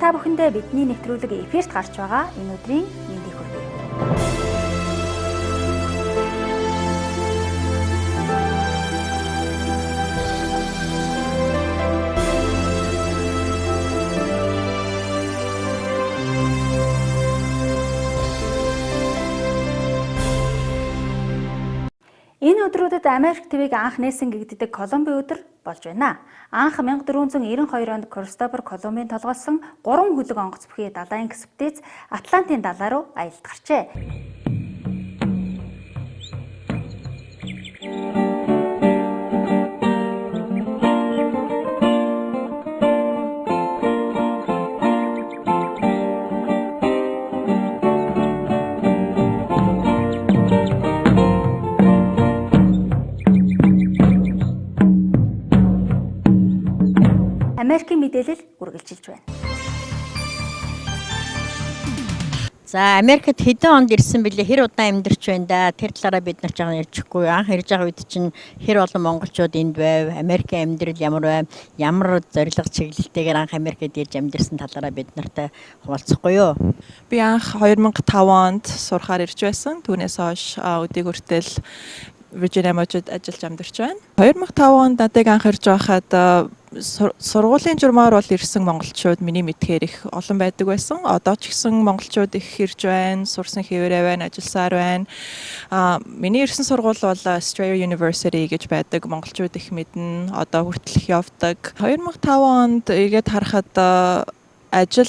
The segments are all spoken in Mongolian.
та бүхэндээ бидний нэвтрүүлэг эфирт гарч байгаа энэ өдрийн мэндийг хүргэе. Энэ өдрүүдэд Америк ТВ-г анх нээсэн гэгддэг Колумбын өдөр болж байна. Анх 1492 онд Кристофер Колумбын толгойсон 3 хөлөг онгоц бүхий далайн хэсвтээс Атлантын далай руу аялд гарчээ. Америкийн мэдээлэл үргэлжилж байна. За Америкт хэдэн онд ирсэн бэлээ, хэр удаан амьдарч байна да. Тэр талаараа бид нар ч ярьчихгүй. Анх ирж байгаа үед чинь хэр олон монголчууд энд байв, Америкийн амьдрал ямар байв, ямар зорилго чиглэлтэйгээр анх Америкт ирж амьдарсан талаараа бид нартай хуваалцахгүй юу? Би анх 2005 онд сурахаар ирж байсан. Түүнээс хойш өдийг хүртэл Virginia мужид ажиллаж амьдарч байна. 2005 онд надад анх ирж байхад сургуулийн журмаар бол ирсэн монголчууд миний мэдхээр их олон байдаг байсан. Одоо ч гэсэн монголчууд их ирж байна, сурсан хэвээрээ байна, ажилласаар байна. Миний ирсэн сургууль бол Strayer University гэж байдаг. Монголчууд их мэднэ. Одоо хүртэл их явдаг. 2005 онд игээд харахад ажил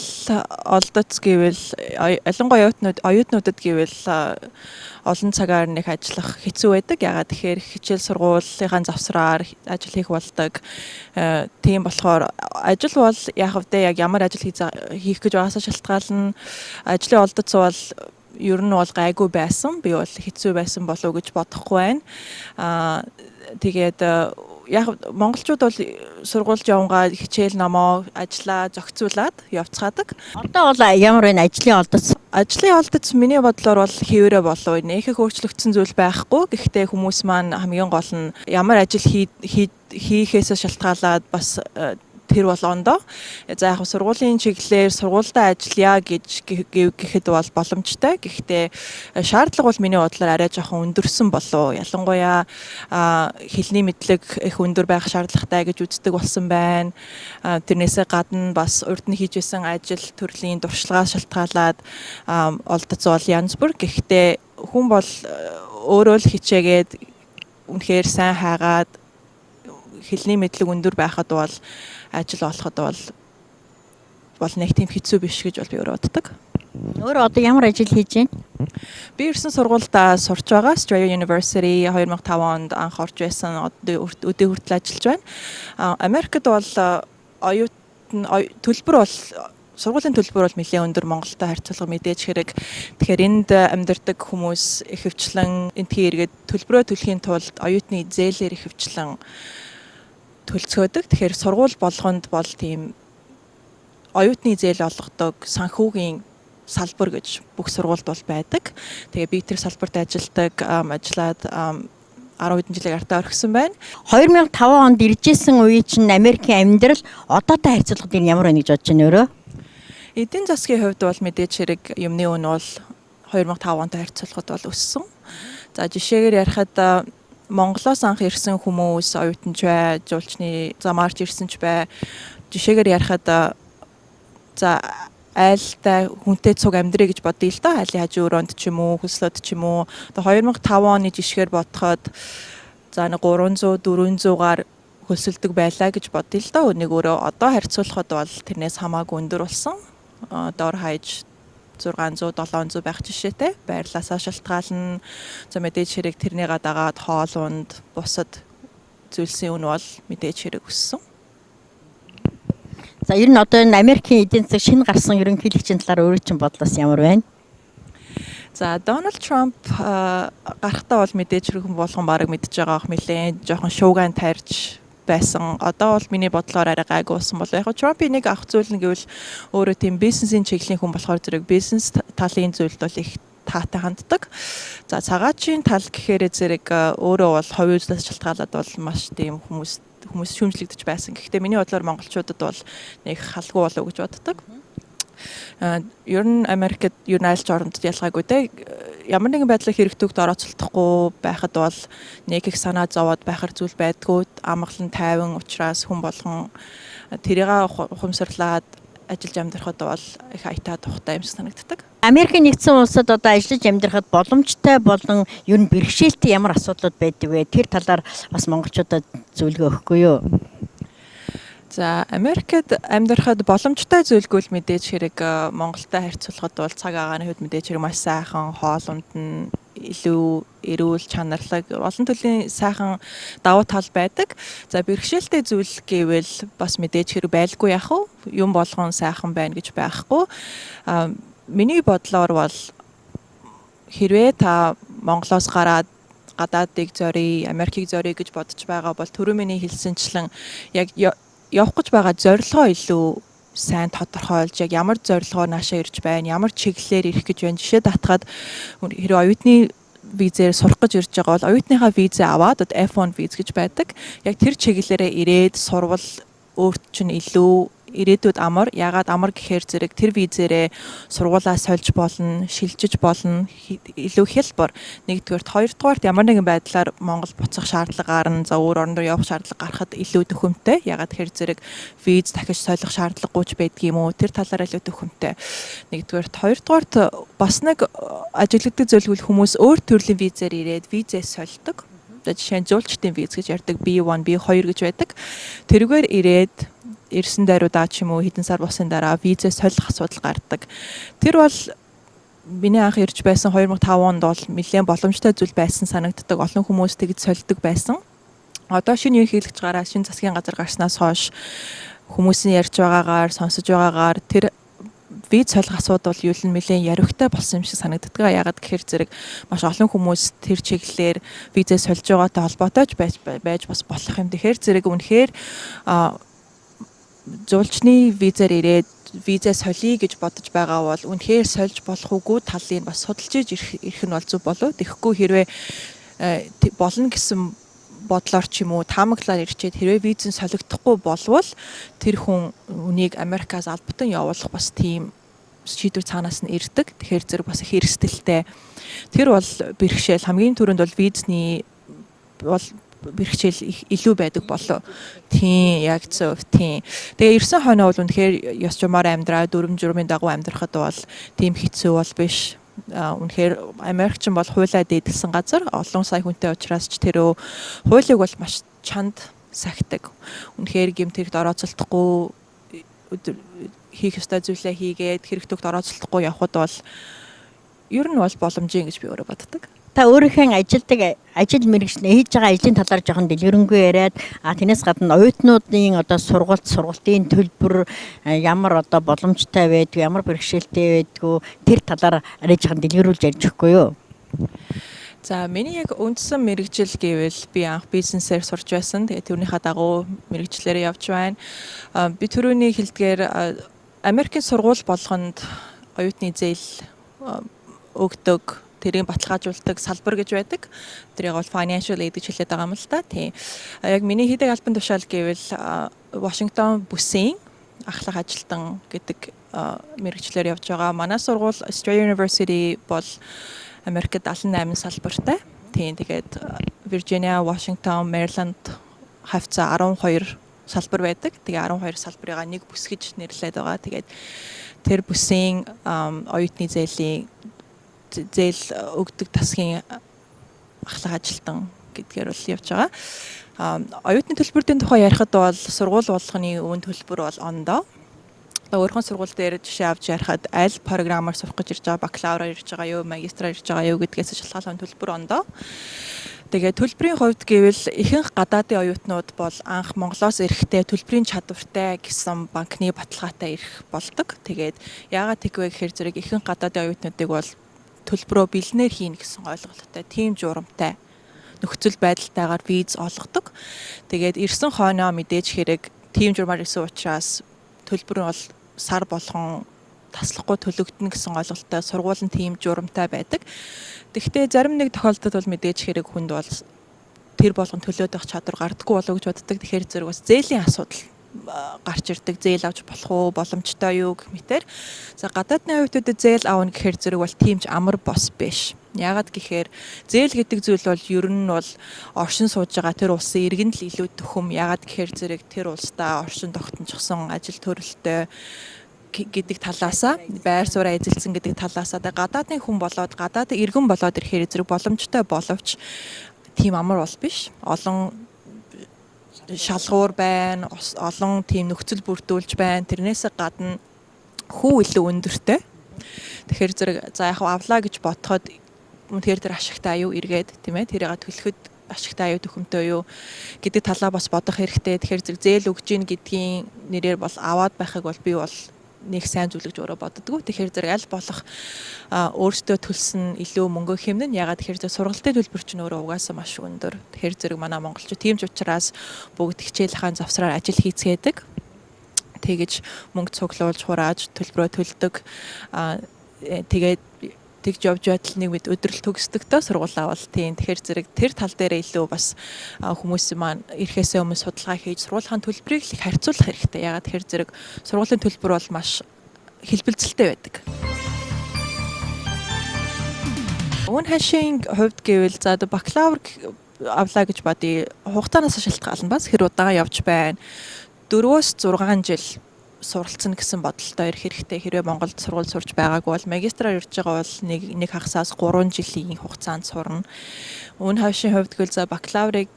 олдоц гэвэл ялангуяа оюутнуудад гэвэл олон цагаар нэг ажиллах хэцүү байдаг. Ягаад тэгэхээр хичээл сургуулийн завсраар ажил хийх болдог. Тийм болохоор ажил бол яг ямар ажил хийх гэж байгаасаа шалтгаална. Ажлын олдоц бол ер нь бол гайгүй байсан. Би бол хэцүү байсан болов уу гэж бодохгүй байна. Тэгээд яг монголчууд бол сургуульд явнгаа хичээл номоо ажиллаа зохицуулаад явцгаадаг. Одоо бол ямар вэ ажлын олдоц? Ажлын олдоц миний бодлоор бол хэвээрээ болов. Нэхэх өөрчлөгдсөн зүйл байхгүй. Гэхдээ хүмүүс маань хамгийн гол нь ямар ажил хийхээс шалтгаалаад бас тэр бол ондоо. За яг сургуулийн чиглэлээр сургуультай ажиллая гэж гэхэд бол боломжтой. Гэхдээ шаардлага бол миний бодлоор арай жоохон өндөрсөн болов. Ялангуяа хэлний мэдлэг их өндөр байх шаардлагатай гэж үздэг болсон байна. Тэрнээсээ гадна бас урд нь хийж байсан ажил төрлийн дуршлагаас шалтгаалаад олдоц бол янз бүр. Гэхдээ хүн бол өөрөө л хичээгээд үнэхээр сайн хаагаад хэлний мэдлэг өндөр байхад бол ажил олоход бол нэг тийм хэцүү биш гэж бол би боддог. Өөрөө одоо ямар ажил хийж байна? Би ирсэн сургуультай сурч байгаа. Strayer University 2005 онд анх орж байсан. Өдөө хүртэл ажиллаж байна. Америкт бол төлбөр бол сургуулийн төлбөр бол нэлээд өндөр, Монголтой харьцуулах мэдээж хэрэг. Тэгэхээр энд амьдардаг хүмүүс ихэвчлэн энтхий эргээд төлбөрөө төлөхийн тулд оюутны зээлээр ихэвчлэн төлцөөдөг. Тэгэхээр сургууль болгонд бол тийм оюутны зээл олгодог санхүүгийн салбар гэж бүх сургуульд бол байдаг. Тэгээ би тэр салбарт ажилладаг, ажиллаад 10 хэдэн жилийн артаа орхисон байна. 2005 онд иржсэн үе чинь Америкийн амьдрал одоотой харьцуулахад ямар байна гэж бодож байна өөрөө? Эдийн засгийн хувьд бол мэдээж хэрэг юмны үн бол 2005 онтой харьцуулахад бол өссөн. За жишээгээр ярихад Монголоос анх ирсэн хүмүүс оюутанч бай, жуулчны замаарч ирсэн ч бай. Жишээгээр ярихад за айлтай хүнтэй цуг амьдрий гэж бодъё л да. Айлын хажуу өрөөнд ч юм уу, хөслөд ч юм уу. Одоо 2005 оны жишгээр бодоход за 300 400-гаар хөлсөлдөг байлаа гэж бодъё л да. Өнийг өөрөө одоо харьцуулахад бол тэрнээс хамаагүй өндөр болсон. Дор хаяж 600 700 байх жишээтэй. Байрлалаасаа шалтгаална. За мэдээж хэрэг тэрнийг дагаад хоол унд бусад зүйлсийн үн бол мэдээж хэрэг өссөн. За ер нь одоо энэ Америкийн эдийн засаг шинэ гарсан ерөнхийлөгчийн талаар өөрөө чинь бодлоос ямар байна? За Дональд Трамп гарахтаа бол мэдээж хэрэг хүн болгон бараг мэдж байгаа ах нэлээд жоохон шууган тарьж байсан. Одоо бол миний бодлоор арай гайгүй болсон болоо. Яг Трампын нэг авах зүйл нь гэвэл өөрөө тийм бизнесийн чиглэлийн хүн болохоор зэрэг бизнес талын зүйлд бол их таатай ханддаг. За цагаачийн тал гэхээр зэрэг өөрөө бол хувийн үзлээс шалтгаалаад бол маш тийм хүмүүс шүүмжлэгдэж байсан. Гэхдээ миний бодлоор монголчуудад бол нэг халгүй болов гэж боддог. Ер нь Америкт ер нь айлч орондод ялгаагүй те. Ямар нэгэн байдлаар хэрэгтүүгт орооцолдохгүй байхад бол нэг их санаа зовоод байхар зүйл байдгүй. Амгалан тайван учраас хүн болгон тэрийг ухамсарлаад ажиллаж амьдрахад бол их аятаа тухтай юм шиг санагддаг. Америкийн нэгдсэн улсад одоо ажиллаж амьдрахад боломжтой болон ер нь бэрхшээлтэй ямар асуудлууд байдаг вэ? Тэр талаар бас монголчуудад зөвлөгөө өгөхгүй юу? За Америкт амьдрахад боломжтой зүйлгүй л мэдээж хэрэг Монголтой харьцуулахад бол цаг агааны хувьд мэдээж хэрэг маш сайхан, хоолунд нь илүү эрүүл чанарлаг олон төрлийн сайхан давуу тал байдаг. За бэрхшээлтэй зүйл гэвэл бас мэдээж хэрэг байлгүй яах вэ? Юм болгон сайхан байна гэж байхгүй. Миний бодлоор бол хэрвээ та Монголоос гараад гадаадыг зорий, Америкийг зорий гэж бодож байгаа бол түрүү миний хэлсэнчлэн яг явах гэж байгаа зорилгоо илүү сайн тодорхойлж яг ямар зорилгоор наашаа ирж байна, ямар чиглэлээр ирэх гэж байна. Жишээ татгаад хэрэв оюутны визээр сурах гэж ирж байгаа бол оюутныхаа визээ аваад F1 виз гэж байдаг. Яг тэр чиглэлээрээ ирээд сурвал өөрт чинь илүү ирээдүйд амар. Ягаад амар гэхээр зэрэг тэр визээрээ сургуулаа сольж болно, шилжиж болно, илүү хялбар. Нэгдүгээрт, хоёрдугаарт ямар нэгэн байдлаар Монгол буцах шаардлага гарна, за өөр орнд явах шаардлага гарахад илүү төхөмтэй. Ягаад гэхээр зэрэг виз дахиж солих шаардлагагүйч байдгийм үү? Тэр талаараа илүү төхөмтэй. Нэгдүгээрт, хоёрдугаарт бас нэг ажиглагддаг зөвлөгөл хүмүүс өөр төрлийн визээр ирээд визээ сольдог. Жишээ нь жуулчдын виз гэж ярьдаг, B1, B2 гэж байдаг. Тэрүүгээр ирээд ирсэн даруйдаа ч юм уу хэдэн сар босын дараа визээ солих асуудал гардаг. Тэр бол миний анх ирж байсан 2005 онд бол нэлээд боломжтой зүйл байсан санагддаг. Олон хүмүүс тэгж сольдог байсан. Одоо шинэ ерөнхийлөгч гараад шинэ засгийн газар гарснаас хойш хүмүүсийн ярьж байгаагаар, сонсож байгаагаар тэр виз солих асуудал юу л нэлээд яривхтай болсон юм шиг санагддаг. Ягаад гэхээр зэрэг маш олон хүмүүс тэр чиглэлээр визээ сольж байгаатай холбоотой байж бас болох юм. Тэгэхээр зэрэг үнэхээр жуулчны визээр ирээд визээ солиё гэж бодож байгаа бол үнэхээр сольж болох үгүй талыг бас судалж ирэх нь бол зөв болов. Тэгэхгүй хэрвээ болно гэсэн бодлоор ч юм уу таамаглаар ирчээд хэрвээ визэн солигдохгүй болвол тэр хүн үнийг Америкаас албатан явуулах бас тийм шийдвэр цаанаас нь ирдэг. Тэгэхээр зэрэг бас их эрсдэлтэй. Тэр бол бэрхшээл. Хамгийн түрүүнд бол визний бол бэрхшээл илүү байдаг болов. Тийм, яг зөв, тийм. Тэгээ ирсэн хойноо бол үнэхээр ёс журмаар амьдраа, дүрм журмын дагуу амьдрахад бол тийм хэцүү бол биш. Үнэхээр Америкчин бол хуулиа дээдэлсэн газар, олон сая хүнтэй учраас ч тэрөө хуулийг бол маш чанд сахидаг. Үнэхээр гэмтэрэгт орооцолдохгүй хийх ёстой зүйлээ хийгээд хэрэгтүүгт орооцолдохгүй явхад бол ер нь бол боломжийн гэж би өөрөө боддог. Та өөрийнхөө ажил мэргэжлээ хийж байгаа ажлын талаар жоохон дэлгэрэнгүй яриад тэрнээс гадна оюутнуудын одоо сургалтын төлбөр ямар одоо боломжтой байдг, ямар бэрхшээлтэй байдг тэр талаар арай жоохон дэлгэрүүлж ярьж өгөхгүй юу? За миний яг үндсэн мэргэжил гэвэл би анх бизнесээр сурч байсан. Тэгээ тэрнийхээ дагуу мэргэжлээрээ явж байна. Би түрүүний хэлдгээр Америкийн сургууль болгонд оюутны зээл өгдөг, тэрийг баталгаажуулдаг салбар гэж байдаг. Тэрийг бол financial aid гэж хэлээд байгаа юм л та. Тийм. Яг миний хийдэг албан тушаал гэвэл Вашингтон бүсийн ахлах ажилтан гэдэг мэргэжлээр явж байгаа. Манай сургууль Australia University бол Америкт 78 салбартай. Тийм. Тэгээд Virginia, Washington, Maryland хавцаа 12 салбар байдаг. Тэгээ 12 салбарыг нэг бүс гэж нэрлээд байгаа. Тэгээд тэр бүсийн оюутны зээл өгдөг тасгийн ахлах ажилтан гэдгээр бол явж байгаа. Оюутны төлбөрийн тухай ярихад бол сургууль болгоны өвөн төлбөр бол ондоо. Өөрхөн сургууль дээр жишээ авч ярихад аль програмаар сурах гэж ирж байгаа, бакалавраар ирж байгаа юу, магистраар ирж байгаа юу гэдгээс шалтгаалan төлбөр ондоо. Тэгээ төлбөрийн хувьд гэвэл ихэнх гадаадын оюутнууд бол анх Монголоос ирэхдээ төлбөрийн чадвартай гэсэн банкны баталгаатай ирэх болдог. Тэгээд яагаад тэгвэ гэхээр зэрэг ихэнх гадаадын оюутнуудыг бол төлбөрөө бэлнээр хийнэ гэсэн ойлголттой, тийм журамтай нөхцөл байдалтайгаар виз олгодог. Тэгээд ирсэн хойноо мэдээж хэрэг тийм журмаар ирсэн учраас төлбөр нь бол сар болгон таслахгүй төлөгдөнө гэсэн ойлголттой сургууль нь тийм журамтай байдаг. Гэхдээ зарим нэг тохиолдолд бол мэдээж хэрэг хүнд бол тэр болгон төлөөд авах чадвар гардаггүй болов гэж боддог. Тэгэхээр зэрэг бас зээлийн асуудал гарч ирдэг, зээл авч болох уу, боломжтой юу гэх мэтэр. За гадаадны оюутнуудад зээл аавна гэхээр зэрэг бол тиймч амар бос биш. Яагаад гэхээр зээл гэдэг зүйл бол ер нь бол оршин сууж байгаа тэр улсын иргэнд л илүү төхөм. Яагаад гэхээр зэрэг тэр улсдаа оршин тогтножсон ажил төрөлтэй гэдэг талаасаа байр сууриа эзэлсэн гэдэг талаасаа гадаадны хүн болоод гадаадын иргэн болоод ирэхээр зэрэг боломжтой боловч тийм амар бол биш. Олон шалгуур байна, олон тийм нөхцөл бүрдүүлж байна. Тэрнээс гадна хүү илүү өндөртэй. Тэгэхээр зэрэг за яг авлаа гэж бодоход үнэхээр тэр ашигтай аюу эргээд тийм ээ тэрийг төлөхөд ашигтай аюу төхөмтэй юу гэдэг талаа бас бодох хэрэгтэй. Тэгэхээр зэрэг зээл өгж гин гэдгийн нэрээр бол аваад байхыг бол би бол нэг сайн зүйл гэж өөрөө боддгоо. Тэгэхээр зэрэг аль болох өөртөө төлсөн илүү мөнгө хэмнэн. Ягаад тэгэхээр зэрэг сургалтын төлбөр чинь өөрөө угаасаа маш өндөр. Тэгэхээр зэрэг манай монголчууд тийм ч учраас бүгд хичээл хаан завсраар ажил хийцгээдэг. Тэгэж мөнгө цуглуулж хурааж төлбөрөө төлдөг. Тэгээд тэгж явж байтал нэг мэд өдрөл төгсдөгтэй сургуулаа бол тийм. Тэгэхээр зэрэг тэр тал дээр илүү бас хүмүүс маань ирэхээс өмнө судалгаа хийж сургуулийн төлбөрийг л харьцуулах хэрэгтэй. Ягаад тэгэхээр зэрэг сургуулийн төлбөр бол маш хэлбэлцэлтэй байдаг. Өвн хашийн хувьд гэвэл за бакалавр авлаа гэж бодъё. Хугацаанаас шалтгаална бас хэр удаан явж байна. 4-6 жил суралцсан гэсэн бодолтой ирэх хэрэгтэй. Хэрвээ Монголд сургууль сурж байгаагүй бол магистраар ирж байгаа бол нэг хагасаас 3 жилийн хугацаанд сурна. Өвн хавшийн хувьд гэвэл за бакалаврыг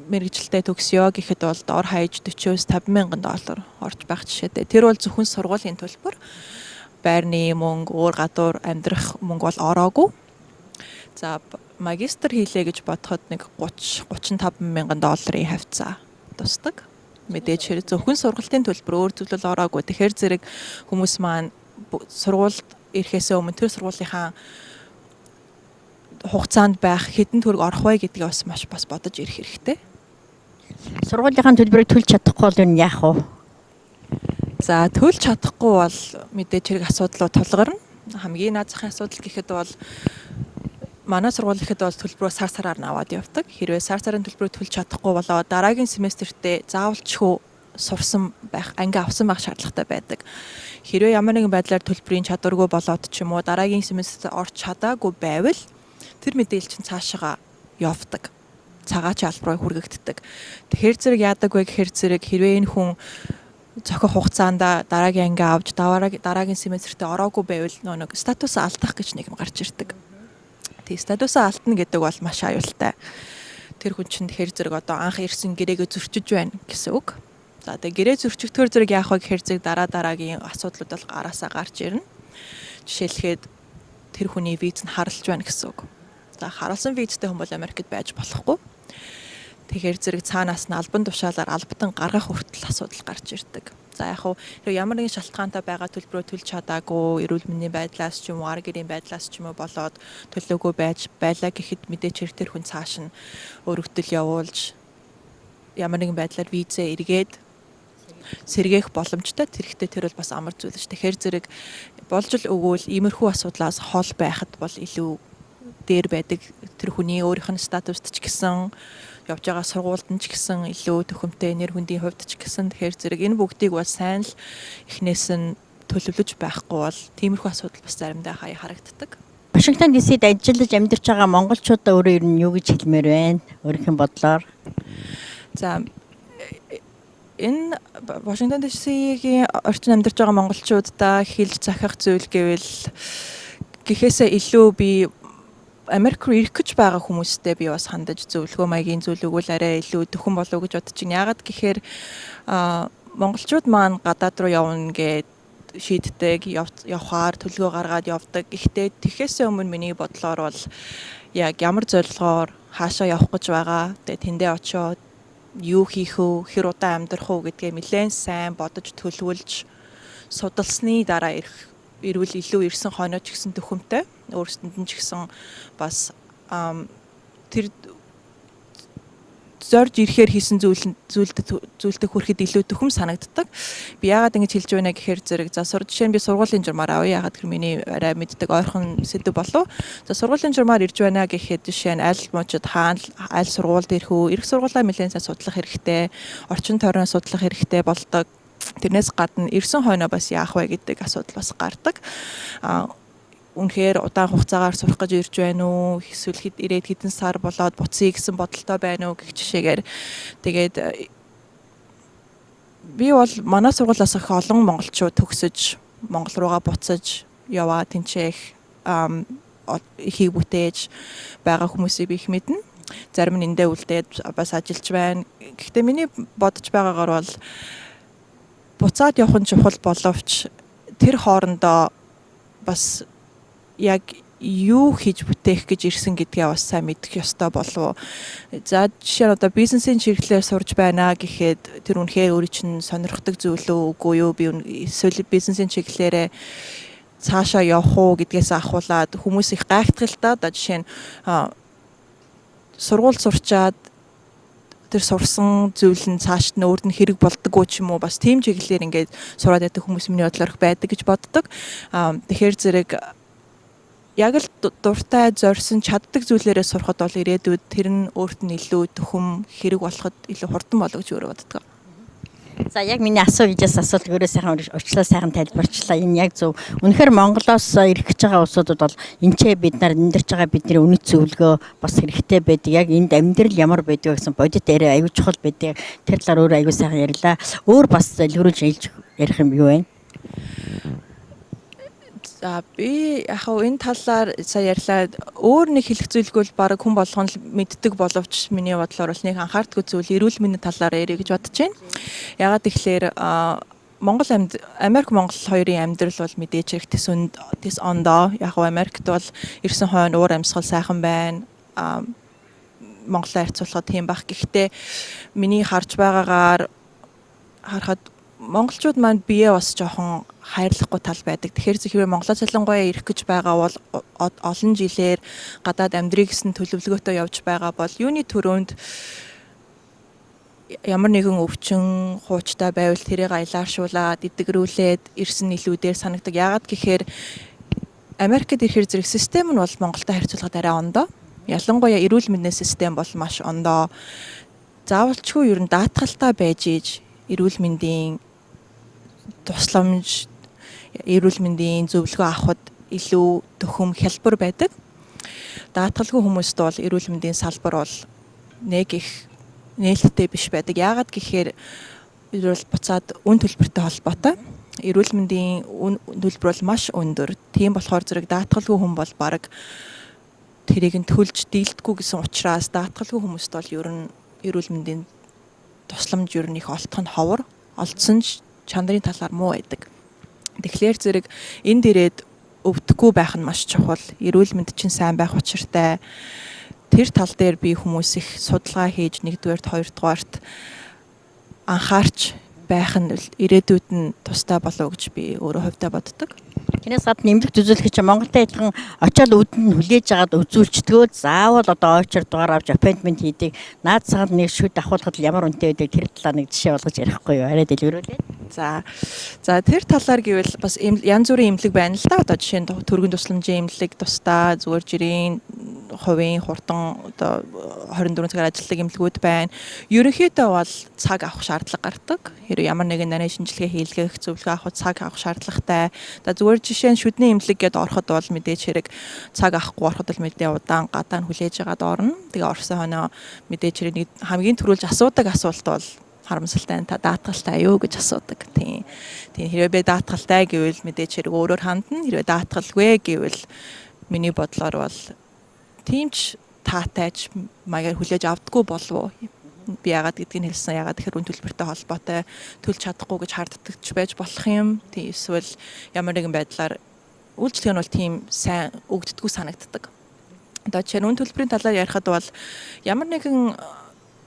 мэргэжилтэд төгсөё гэхэд бол дор хаяж 40-50 мянган доллар орж байх жишээтэй. Тэр бол зөвхөн сургуулийн төлбөр. Байрны мөнгө, өөр гадуур амьдрах мөнгө бол ороогүй. За магистр хийлээ гэж бодоход нэг 30-35 мянган долларын хавцаа тусдаг. Мэдээж хэрэг зөвхөн сургалтын төлбөр өөр зүйл ороогүй. Тэгэхээр зэрэг хүмүүс маань сургуульд ирэхээс өмнө тэр сургуулийнхаа хугацаанд байх хэдэн төгрөг орох вэ гэдгийг бас бодож ирэх хэрэгтэй. Сургуулийнхаа төлбөрийг төлж чадахгүй бол энэ яах вэ? За төлж чадахгүй бол мэдээж хэрэг асуудлууд тулгарна. Хамгийн наад захын асуудал гэхэд бол манай сургууль ихэд бол төлбөрөө сар сараар наваад явдаг. Хэрвээ сар сарын төлбөрөө төлж чадахгүй болоо дараагийн семестртээ заавалчгүй сурсан байх, анги авсан байх шаардлагатай байдаг. Хэрвээ ямар нэгэн байдлаар төлбөрийн чадваргүй болоод ч юм уу дараагийн семестрт орж чадаагүй байвал тэр мэдээлэл чинь цаашаа явдаг. Цагаачийн албараа хүргэгддэг. Тэгэхээр зэрэг яадаг вэ гэхээр зэрэг хэрвээ энэ хүн зохих хугацаанд дараагийн анги авч дараагийн семестртээ ороогүй байвал нэг статусаа алдах гэж нэг юм гарч ирдэг. Статусаа алтна гэдэг бол маш аюултай. Тэр хүн чинь тэгэхээр зэрэг одоо анх ирсэн гэрээгээ зөрчиж байна гэсэн үг. За тэгээ гэрээ зөрчигдөхөр зэрэг яах вэ гэхээр зэрэг дараагийн асуудлууд бол гараасаа гарч ирнэ. Жишээлхэд тэр хүний виз нь харалж байна гэсэн үг. За харалсан визтэй хүн бол Америкт байж болохгүй. Тэгэхээр зэрэг цаанаас нь албан тушаалаар албатан гаргах хүртэл асуудал гарч ирдэг. За яг хуу ямар нэгэн шалтгаантай байгаа төлбөрөө төлж чадаагүй, эрүүл мэндийн байдлаас ч юм уу, ар гэрийн байдлаас ч юм уу болоод төлөөгүй байлаа гэхэд мэдээч хэрэг тэр хүн цааш нь өргөдөл явуулж ямар нэгэн байдлаар визээ эргээд сэргээх боломжтой. Тэрхтээ тэр бол бас амар зүйл ш. Тэгэхээр зэрэг болж л өгвөл иймэрхүү асуудлаас хол байхад бол илүү дээр байдаг. Тэр хүний өөрийнх нь статуст ч гэсэн явж байгаа сургуульд нь ч гэсэн илүү төхөмтэй нэр хүндийн хувьд ч гэсэн тэгэхээр зэрэг энэ бүгдийг бол сайн л эхнээс нь төлөвлөж байхгүй бол тиймэрхүү асуудал бас заримдаа хаяа харагддаг. Вашингтон ДС-д ажиллаж амьдарч байгаа монголчуудаа өөрөө ер нь юу гэж хэлмээр байна? Өөрийнх нь бодлоор. За энэ Вашингтон ДС-ийн орчин амьдарч байгаа монголчуудаа хэлж захих зүйл гэвэл гэхээсээ илүү би Америк руу ирэх гэж байгаа хүмүүстэй би бас хандаж зөвлөгөө маягийн зүйл өгвөл арай илүү төхөн болов гэж бодож байна. Яагаад гэхээр монголчууд маань гадаад руу явна гэд шийддэг, явхаар төлгөө гаргаад явдаг. Гэхдээ тэхээсээ өмнө миний бодлоор бол яг ямар зорилгоор хаашаа явах гэж байгаа. Тэгээ тэндээ очиод юу хийх вэ, хэр удаан амьдрах вэ гэдгээ нэлээд сайн бодож төлөвлөж судалсны дараа ирвэл илүү ирсэн хойноо ч гэсэн төхөмтэй. Өөрсдөнд нь ч гэсэн бас тэр зорж ирэхээр хийсэн зүйлдээ хүрэхэд илүү төхөм санагддаг. Би яагаад ингэж хэлж байна гэхээр зэрэг за жишээ нь би сургуулийн журмаар авъя. Яагаад гэхээр миний арай мэддэг ойрхон сэдв болов. За сургуулийн журмаар ирж байна гэхэд жишээ нь аль мужид хаана аль сургуульд ирэх үү? Ирэх сургуулаа нэлээд сайн судлах хэрэгтэй. Орчин тойрон судлах хэрэгтэй болдог. Тэрнээс гадна ирсэн хойноо бас яах вэ гэдэг асуудал бас гардаг. Үнэхээр удаан хугацаагаар сурах гэж ирж байна уу? Эсвэл ирээд хэдэн сар болоод буцъя гэсэн бодолтой байна уу гэх жишээгээр тэгээд би бол манай сургуулиас их олон монголчууд төгсөж Монгол руугаа буцаж яваа тэнцээх ихийг бүтээж байгаа хүмүүсийг би их мэднэ. Зарим нь эндээ үлдээд бас ажиллаж байна. Гэхдээ миний бодож байгаагаар бол буцаад явах нь чухал боловч тэр хоорондоо бас яг юу хийж бүтээх гэж ирсэн гэдгээ бас сайн мэдэх ёстой болов. За жишээ нь одоо бизнесийн чиглэлээр сурж байна гэхэд тэр үнэхээр өөрийн чинь сонирхдаг зүйл үгүй юу? Би эсвэл бизнесийн чиглэлээрээ цаашаа явах уу гэдгээс ахуулаад хүмүүс их гайхтгалтай. Одоо жишээ нь сургууль сурчаад тэр сурсан зүйл нь цаашд нь өөрөнд нь хэрэг болдгоо ч юм уу бас тийм чиглэлээр ингээд сураад байдаг хүмүүс миний бодлоор байдаг гэж боддог. Тэгэхээр зэрэг яг л дуртай зорьсон чаддаг зүйлээрээ сурахад бол ирээдүйд тэр нь өөрт нь илүү төхөм хэрэг болоход илүү хурдан болов гэж өөрөө боддог. За яг миний асуугаас асуулт өөрөө сайхан урьдчилан сайхан тайлбарчлаа. Энэ яг зөв. Үнэхээр Монголоос ирэх гэж байгаа улсуудад бол энчээ бид нар амьдарч байгаа бидний үнэт зөвлөгөө бас хэрэгтэй байдаг. Яг энд амьдрал ямар байдаг гэсэн бодит яриа аюул чухал байдаг. Тэр талаар өөрөө аюул сайхан ярьлаа. Өөр бас зөвлөрүүлж ярих юм юу вэ? За би яг энэ талаар сая ярьлаа. Өөр нэг хэлэх зүйлгүй бол баг хүн болгон л мэддэг боловч миний бодлоор бол нэг анхаардгүй зүйл эрүүл мэндийн талаар ярих гэж бодож байна. Ягаад тэгэхээр Америк Монгол хоёрын амьдрал бол мэдээж хэрэг тэс ондоо. Яг Америкт бол ирсэн хойно уур амьсгал сайхан байна. Монголоо харьцуулахад тийм бах. Гэхдээ миний харж байгаагаар харахад монголчууд маань бие бас жоохон хайрлахгүй тал байдаг. Тэгэхээр зөвхөн Монголоо цалингуяа ирэх гэж байгаа бол олон жилээр гадаад амьдрыг гэсэн төлөвлөгөөтэй явж байгаа бол юуны төрөнд ямар нэгэн өвчин хуучтай байвал тэрийг аялааршуулаад эдгэрүүлээд ирсэн илүүдээр санагдаг. Яагаад гэхээр Америкт ирэхээр зэрэг систем нь бол Монголтой харьцуулахад арай ондоо. Ялангуяа эрүүл мэндийн систем бол маш ондоо. Заавалчгүй ер нь даатгалтай байж ийж эрүүл мэндийн тусламж эрүүл мэндийн зөвлөгөө авахд илүү төхөм хялбар байдаг. Даатгалгүй хүмүүст бол эрүүл мэндийн салбар бол нэг их нээлттэй биш байдаг. Яагаад гэхээр бол буцаад үн төлбөртэй холбоотой. Эрүүл мэндийн үн төлбөр бол маш өндөр. Тийм болохоор зэрэг даатгалгүй хүн бол баг тэрийг нь төлж дийлдэхгүй гэсэн учраас даатгалгүй хүмүүст бол ер нь эрүүл мэндийн тусламж ер нь их олдох нь ховор. Олдсон ч чанарын талаар муу байдаг. Тэгэхээр зэрэг энд ирээд өвдөхгүй байх нь маш чухал. Эрүүл мэнд чинь сайн байх учиртай. Тэр тал дээр би хүмүүс их судалгаа хийж нэгдүгээрт хоёрдугаарт анхаарч байх нь ирээдүйд нь тустай болов гэж би өөрөө хувьдаа боддог. Тэрнээс гадна нэмэлт үзүүлэх чинь Монголд адилхан очиод үдэнд хүлээж агаад үзүүлчдгөө заавал одоо очир дугаар авч аппоинтмент хийдэг. Наад цагт нэг шүд авахулахад ямар үнэтэй байдаг тэр талаар нэг жишээ болгож ярихгүй юу? Арай дэлгэрүүлээ. За тэр талаар гэвэл бас янз бүрийн эмнэлэг байна л да. Одоо жишээ нь төргөн тусламжийн эмнэлэг тусдаа зүгээр жирийн хувийн хурдан одоо 24 цагаар ажилладаг эмнэлгүүд байна. Ерөнхийдөө бол цаг авах шаардлага гардаг. Хэрэв ямар нэгэн нарийн шинжилгээ хийлгэх зөвлөгөө авах цаг авах шаардлагатай. Одоо зүгээр жишээ нь шүдний эмнэлэг гэдээ ороход бол мэдээж хэрэг цаг авахгүй ороход бол мэдээ удаан гадаа хүлээж агаад орно. Тэгээ орсон хоноо мэдээж хэрэг нэг хамгийн түрүүлж асуудаг асуулт бол харамсалтай та даатгалтай юу гэж асуудаг. Тийм хэрвээ би даатгалтай гэвэл мэдээж хэрэг өөрөөр хандна. Хэрвээ даатгалгүй гэвэл миний бодлоор бол тиймч таатайч маягаар хүлээж авдаггүй болов уу? Би яагаад гэдгийг хэлсэн. Яагаад тэгэхээр үн төлбөртэй холбоотой төлж чадахгүй гэж харддагч байж болох юм. Тийм эсвэл ямар нэгэн байдлаар үйлчлэг нь бол тийм сайн өгддөггүй санагддаг. Одоо жишээ нь үн төлбөрийн талаар ярихад бол ямар нэгэн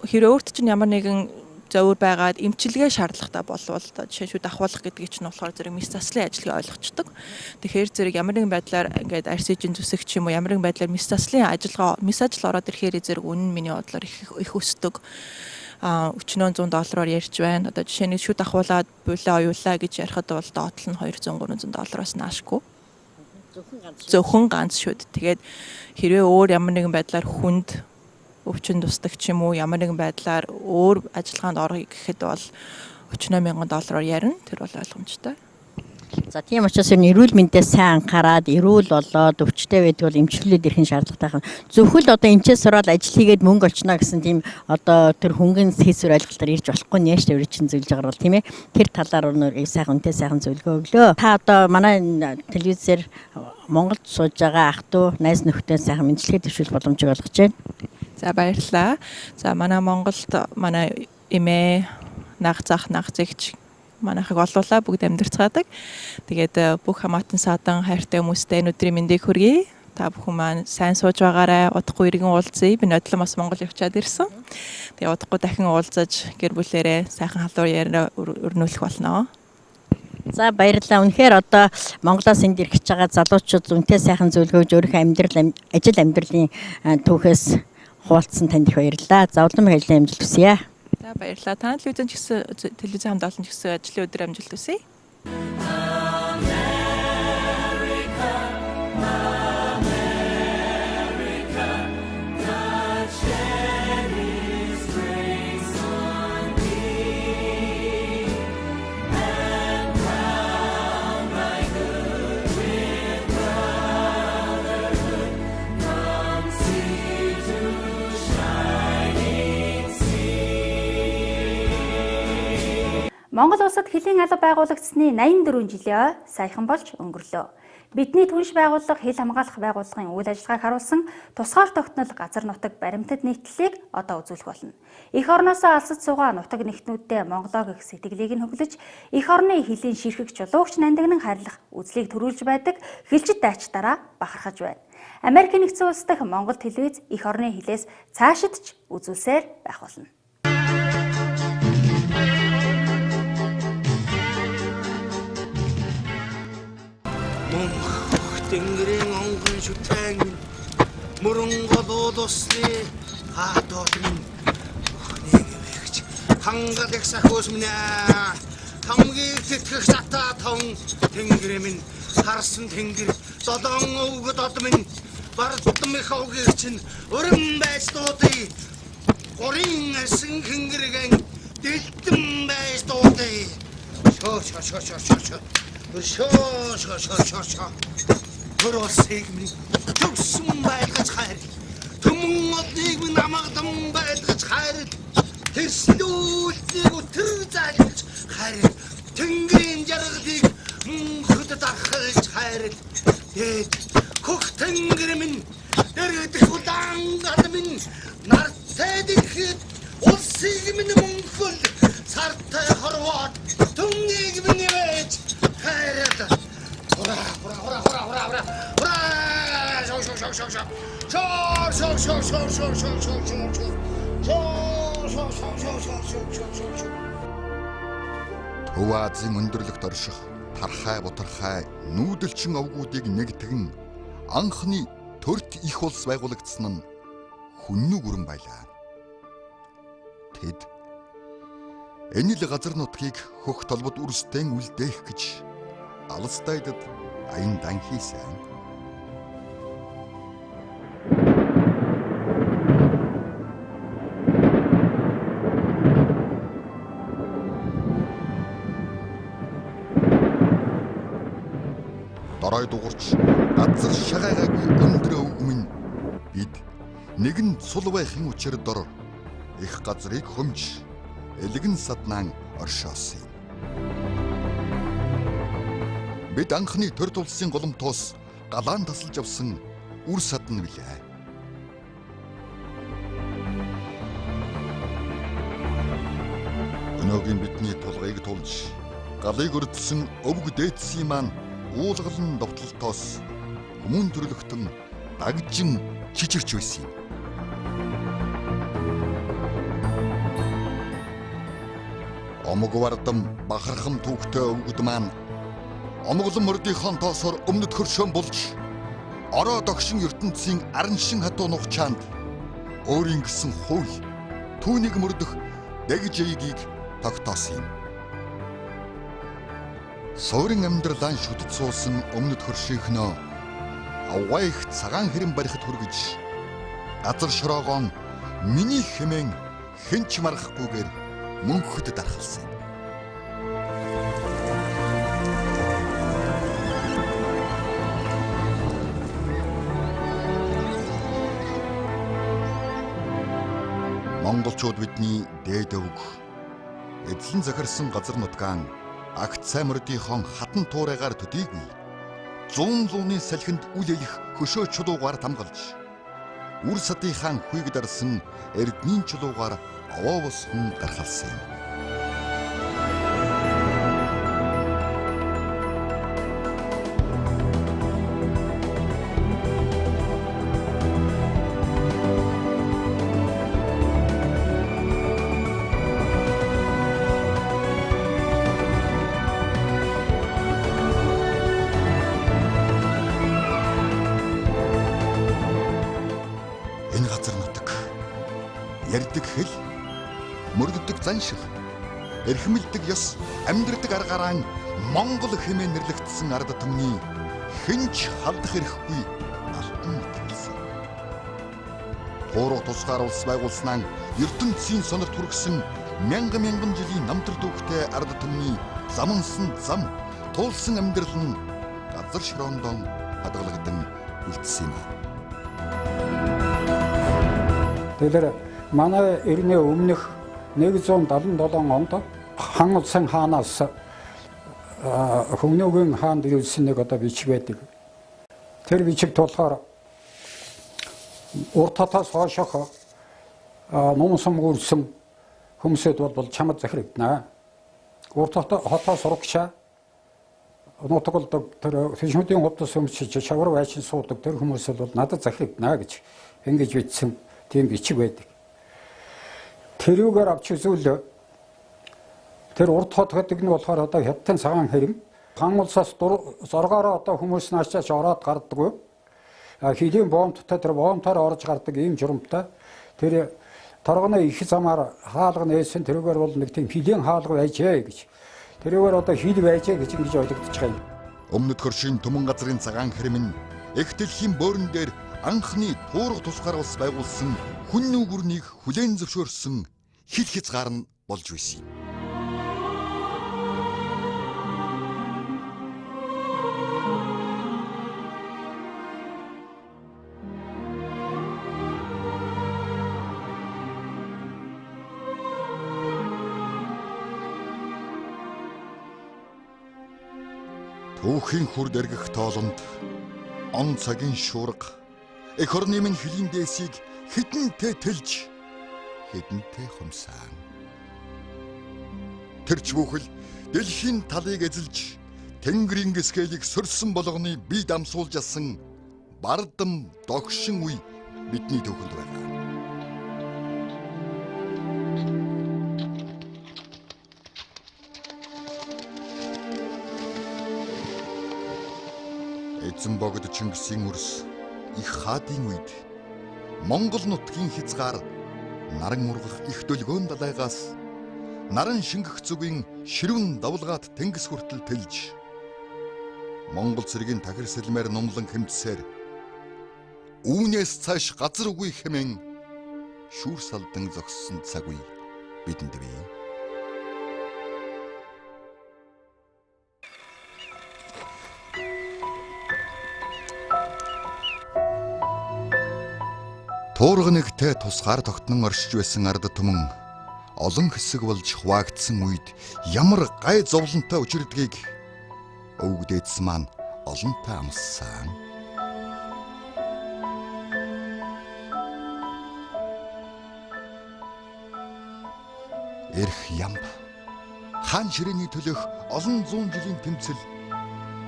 хэрэг өөрт чинь ямар нэгэн зөөр байгаад эмчилгээ шаардлагатай болвол жишээ нь шүд ахуулах гэдгийг чинь болохоор зэрэг мис заслын ажлыг ойлгочдөг. Тэгэхээр зэрэг ямар нэгэн байдлаар ингээд RC-ийн зүсэх ч юм уу ямар нэгэн байдлаар мис заслын мис ажил ороод ирэхээр зэрэг үнэн миний бодлоор их өсдөг. Өчнөө $100 ярьж байна. Одоо жишээ нь шүд ахуулаад булаа оюулаа гэж ярихад бол доотлол нь $200-300-оос наашгүй. Зөвхөн ганц шүд. Тэгээд хэрвээ өөр ямар нэгэн байдлаар хүнд өвчин тусдаг ч юм уу ямар нэгэн байдлаар өөр ажиллагаанд орохыг гэхэд бол $40,000 ярина. Тэр бол ойлгомжтой. За тийм учраас эрүүл мэндээ сайн анхаарад эрүүл болоод өвчтэй байдаг бол эмчилүүлээд ирэх шаардлагатай. Зөвхөн л одоо эмчээс сураад ажил хийгээд мөнгө олчно гэсэн тийм одоо тэр хөнгөн хийсвэр ойлголтоор ирж болохгүй нэ шүү дээ чинь зөвлөж байгаа бол тийм ээ. Тэр талаар өнөөдөр сайхан үнтэй сайхан зөвлөгөө өглөө. Та одоо манай телевизээр Монголд сууж байгаа ах トゥ найз нөхдөд сайхан мэдлэгээ төвшүүл боломжийг олгож байна. За баярлалаа. За манай Монголд манай эмээ нах зэгч манайхыг олуулаа бүгд амьдарцгаадаг. Тэгээд бүх хамаатан садан хайртай хүмүүстэй өдрийн мэндийг хүргэе. Та бүхэн маань сайн сууж байгаарай. Удахгүй иргэн уулзъя. Би нодлон бас Монгол явчаад ирсэн. Тэгээд удахгүй дахин уулзаж гэр бүлээрээ сайхан халуур яриа өрнүүлэх болно. За баярлалаа. Үнэхээр одоо Монголоос энд ирэх гэж байгаа залуучууд үнэтэй сайхан зөвлөгөөж өөрийнхөө ажил амьдралын түүхээс хуваалцсан танд их баярлалаа. За улам их ажлын амжилт хүсье. За баярлалаа. Та телевизэн хамт олон ч гэсэн ажлын өдөр амжилт хүсье. Монгол улсад хилийн алба байгуулагдсны 84 жилийн саяхан болж өнгөрлөө. Бидний түнш байгууллага хил хамгаалах байгууллагын үйл ажиллагааг харуулсан тусгаар тогтнол газар нутаг баримтат нийтлэлийг одоо үзүүлэх болно. Эх орноосоо алсаж суугаа нутаг нэгтнүүдтэй Монголоо гэх сэтгэлийг нь хөглөж, эх орны хилийн ширхэг чулуугч нандинан харилах үзлийг төрүүлж байдаг хилчид дайчдаараа бахархаж байна. Америк нэгдсэн улс дахь Монгол телевиз эх орны хилээс цаашид ч үзүүлсээр байх болно. Тэнгэрийн онгон шүтэн мөрөнгөл улсны хаатол минь өхнийг вэгч хангалах сахус минь хамгийн тэтгэх сата тон тэнгэр минь харсан тэнгэр долоон өвгөд од минь бардам их овгэр чинь өрөн байж дуудъя горын арсын хэнгэргэн дэлтэн байж дуудъя шоо Хөрөлсийг минь төгсөн байлгаж хайр. Түмэн одныг минь амгадам байлгаж хайр. Тэрслүүлтийг өтөр зайлж хайр. Тэнгэрийн жаргалыг мөнхөд дахалж хайр. Хөх тэнгэр минь дэрэгдэх удаан гал минь нартай дэхэд улсыг минь мөнхөл сартай хорвоод түмнийг минь вэж хайрад. Ура! Төв Азийн өндөрлөгт орших тархай бутархай нүүдэлчин овгуудыг нэгтгэн анхны төрт их улс байгуулагдсан нь хүннүү гүрэн байлаа. Тэд энэ л газар нутгийг хөх толбод үрстэн үлдээх гэж алстайдад аян дан хийсэн. Дорой дуурч газар шагаагагүй өндөр өвгмэн бид нэгэн сул байхын учир дор их газрыг хөмж элгэн саднаан оршоосон. Бид анхны төр тулсын голомтоос галаан тасалж авсан үр садна билээ. Өнөөгийн бидний тулгыг тулж галыг өрдсөн өвг дээдсийн маань уулгалан довтлолтоос хүмүүн төрлөختөн дагжин чичирч байсан юм. Омог вардам бахархам түүхтэй өвгөд маань омглон мордынхон тоосоор өмнөд хөршөөн болж ороо догшин ертөнцийн араншин хатуу нухчаанд өөрийн гэсэн хууль түүнийг мөрдөх дэгжээгийг тогтоосон юм. Суурин амьдралаа шүтэж суусан өмнөд хөршийнхнөө авгайх цагаан хэрэм барихад хүргэж газар шороогоон миний хэмээн хэнч марахгүйгээр мөнхөд дархалсан. Монголчууд бидний дээд өвг эзлэн захирсан газар нутгаан агт саймрдынхон хатан туурайгаар төдийгүй 100 лууны салхинд үл элэх хөшөө чулуугаар тамгалж үр садынхаа хүйг дарсан эрдмийн чулуугаар овоовсон дархалсан юм. Ярддаг хэл, мөрддөг заншил, эрхэмлдэг ёс, амьдрдаг аргаараа Монгол хэмээн нэрлэгдсэн ард түмний хэнч халдах эрхгүй алтан итгэлсэн. Тууруу тусгаар улс байгуулснаа ертөнцийн сонорт хүргэсэн мянган жилийн намтар дүүхтэй ард түмний замансан зам, туулсан амьдрал нь газар широондон хадгалагдан үлдсэн юм. Тэгэхээр манай эртний өмнөх 177 онд хан улсын хаанаас Хөнгнөөгийн хаанд ирсэн нэг одоо бичиг байдаг. Тэр бичигт болохоор урт хотоос хойшоох номсон үрсэн хүмүүсэд бол чамд захирагдана. Урт хотоос урагшаа нутгалдаг тэр фишмүүдийн хувцас өмчиж шавар байшин суудаг тэр хүмүүсэд бол надад захирагдана гэж ингэж бичсэн тийм бичиг байдаг. Тэрүүгээр авч үзвэл тэр урд хот гэдэг нь болохоор одоо хятадын цагаан хэрэм хан улсаас зургаараа одоо хүмүүс наачаач ороод гардаггүй. Хилийн боомттой тэр боомтоор орж гардаг ийм журамтай. Тэр торгоны их замаар хаалга нээсэн тэрүүгээр бол нэг тийм хилийн хаалга байжээ гэж. Тэрүүгээр одоо хил байжээ гэж ингэж ойлгогдож байгаа юм. Өмнөд хөршийн түмэн газрын цагаан хэрэм нь их дэлхийн боорон дээр анхны туурга тусгаар улс байгуулсан хүн нүгүрнийг хүлээн зөвшөөрсөн хил хязгаар нь болж байсан юм. Түүхийн хүрд эргэх тоолонд он цагийн шуурга эх орны минь хөлийн дээсийг хэдэнтэй тэлж хэдэнтэй хумсаан. Тэр ч бүхэл дэлхийн талыг эзэлж тэнгэрийн гисгэлийг сөрсөн болгоны бие дамсуулж асан бардам догшин үе бидний төвхөнд байна. Эзэн богд Чингисийн үрс их хаадын үед Монгол нутгийн хязгаар наран ургах их дөлгөөн далайгаас наран шингэх зүгийн ширүүн давлгаат тэнгис хүртэл тэлж Монгол цэргийн тахир сэлмээр номлон хэмтсээр үүнээс цааш газар үгүй хэмээн шүүр салдан зогссон цаг үе бидэнд бий. Туурга нэгтэй тусгаар тогтнон оршиж байсан ард түмэн олон хэсэг болж хуваагдсан үед ямар гай зовлонтой учирдгийг өвгдээдс маань олонтой амссан. Эрх ямб хаан ширээний төлөх олон зуун жилийн тэмцэл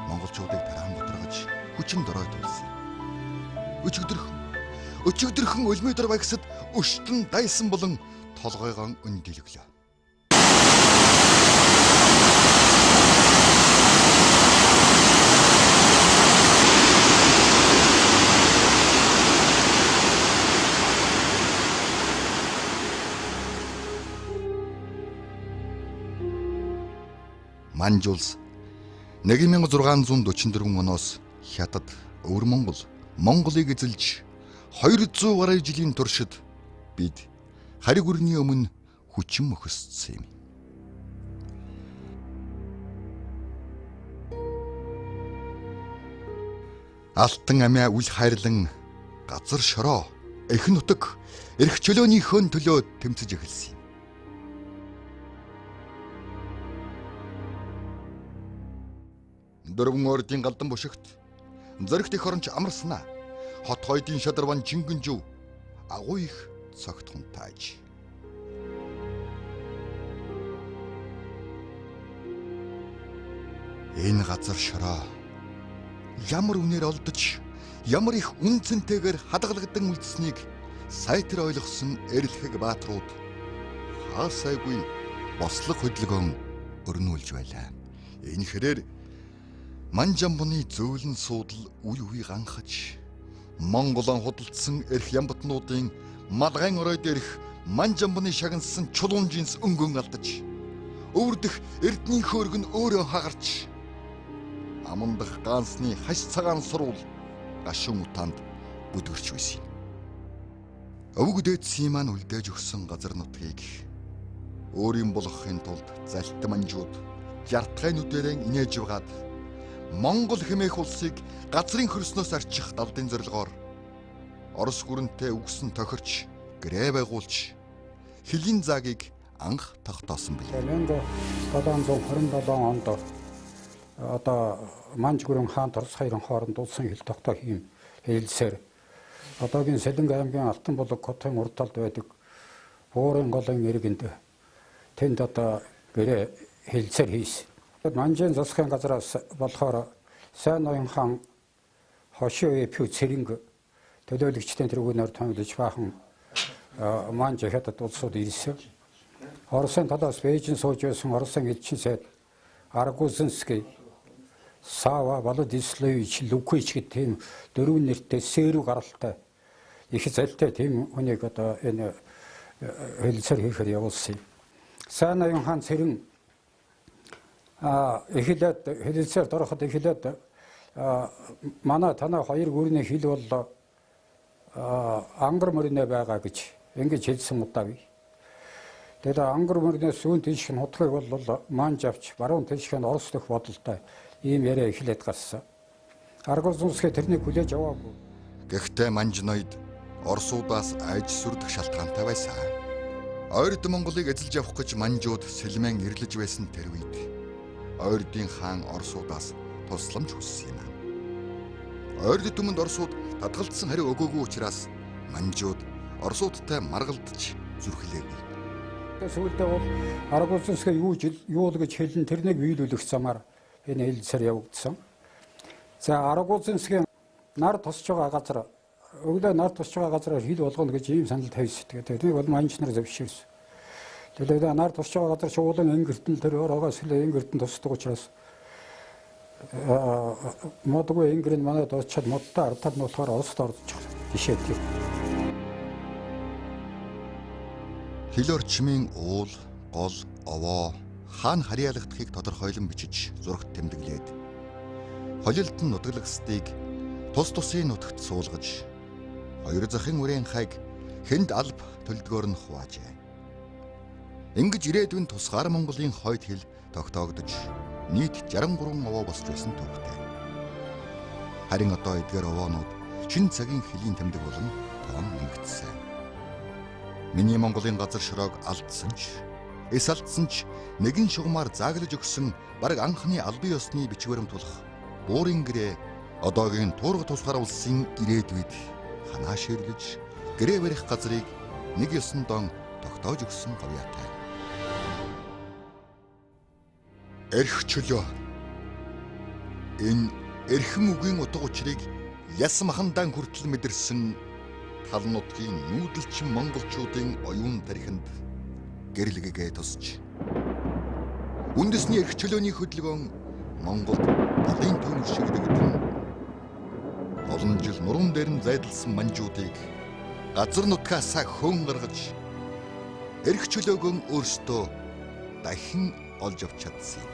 монголчуудыг тараан доторгож хүчин дорой төлсөн. Өчигдөрхөн өлмий дор багсад өштөн дайсан болон толгойгон өндөлөглөө. Манж улс 1644 оноос хятад өвөр Монголыг эзэлж 200 гаруй жилийн туршид бид хариг өрний өмнө хүчин мөхөссөн юм. Алтан амиа үл хайрлан газар шороо эх нутаг эрх чөлөөнийхөө төлөө тэмцэж эхэлсэн юм. Дөрвөн ордын галдан бушигт зоригт их оронч амарснаа хот хойдын шадарван чингэнжив агуу их цогтхон тааж. Энэ газар шороо ямар үнээр олдож ямар их үнцэнтэйгээр хадгалагдан үлдсэнийг сайтар ойлгосон эрэлхэг баатрууд хаасайгүй бослог хөдөлгөөн өрнүүлж байлаа. Энэ хэрээр Манжамбаны зөөлөн суудал үе үе ганхаж Монголон худалдсан эрх ямбатнуудын малгайн оройд ирэх Манжамбаны шагнасан чулуун жинс өнгөн алдаж өвөрдөх эрдний хөөрг нь өөрөө хагарч амандах ганцны хаш цагаан сурвал гашуун утаанд бүдгэрч байсан юм. Өвөг дээдсийн маань үлдээж өгсөн газар нутгийг өөрийн болгохын тулд залт манжууд жартгай нүдэрэн инээж угаад Монгол хэмээх улсыг газрын хөрснөөс арчих далдын зорилгоор Орос гүрэнтэй үгсэн тохирч гэрээ байгуулж хилийн заагийг анх тогтоосон билээ. 1727 онд одоо Манж гүрэн хаан Орос хоёрын хооронд улсын хил тогтоох юм хэлэлсээр одоогийн Сэлэнг аймгийн Алтан булаг хотын урд талд байдаг буурын голын иргэнд тэнд одоо гэрээ хэлэлсээр хийсэн. Манжийн засгийн газраас болохоор сайн ноён хаан хошио эпүү цэрэнг төлөөлөгчдийн тэргүүнээр томилж баахан Манж хятад улсууд ирсэн. Оросын талаас Бээжин сууж байсан Оросын элчин сайд Аргузинский Сава Владиславович Лукич гэх тийм дөрвөн нэртэй сэрүү гаралтай их залтай тийм хүнийг одоо энэ хэлэлцээр хийхээр явуулсан. Сайн ноён хаан цэрэн эхлээд хэлэлцээр дороход эхлээд манай танай хоёр гүрний хил бол ангар мөрнө байгаа гэж ингэж хэлсэн удаагүй. Тэгээд ангар мөрнөөс зүүн тийш нь хутгийг бол Манж авч баруун тийш нь Орос дэх бодолтой ийм яриа эхлээд гарсан. Аргузунсгээ тэрнийг хүлээж аваагүй. Гэхдээ Манж ноёд Оросуудаас айж сүрдэх шалтгаантай байсан. Ойрд Монголыг эзэлж явах гэж Манжууд сэлмэн ирлэж байсан тэр үед Ойрдын хаан Оросуудаас тусламж хүссэн юм. Ойрд түмэнд Оросууд татгалцсан хариу өгөөгүй учраас Манжууд Оросуудтай маргалдаж зүрхлээгүй. Сүүлдээ бол Аргузунсгээ юу л гэж хэлэн тэрнийг биелүүлэх замаар энэ хэлэлцээр явагдсан. За Аргузунсгийн нар тусч байгаа газар өглөө нар тусч байгаа газараар хил болгоно гэж ийм санал тавьсан. Тэгээд тэрнийг бол Манж нар зөвшөөрсөн. Тэгээд нар тусч байгаа газар шуулан ингэртэн тэр ороогоос л ингэртэн тусдаг учраас модгүй ингэрэн манай дуучид модтой ардтал нь болохоор Оросд орж жишээ тийм. Хил орчмын уул, гол, овоо, хаан харьяалагдахыг тодорхойлон бичиж зурагт тэмдэглээд холилдон нутаглагсдыг тус тусын нутагт суулгаж хоёр захын үрийн хайг хэнд алб төлдгөөр нь хуваажээ. Ингэж ирээдүйн тусгаар Монголын хойд хил тогтоогдож нийт 63 овоо босч байсан төвхтэй. Харин одоо эдгээр овоонууд шин цагийн хилийн тэмдэг болон тоон нэмэгдсэн. Миний Монголын газар шороог алдсан ч, эс алдсан ч нэгэн шугамар зааглаж өгсөн бараг анхны албан ёсны бичвэрм тулах буурын гэрээ одоогийн туурга тусгаар улсын ирээдүйд ханаа ширлэж гэрээ барих газрыг нэг ёсон дон тогтоож өгсөн гавьяатай. Эрх чөлөө. Энэ эрхэм үгийн утга учирыг яс махандаан хүртэл мэдэрсэн тал нутгийн нүүдэлчин монголчуудын оюун тархинд гэрлэгээ тусч үндэсний эрх чөлөөний хөдөлгөөн Монголд балын төмөр шиг дэгдэн олон жил нуруунд дээр нь зайдалсан манжуудыг газар нутгаасаа хөөн гаргаж эрх чөлөөгөө өөрсдөө дахин олж авч чадсан.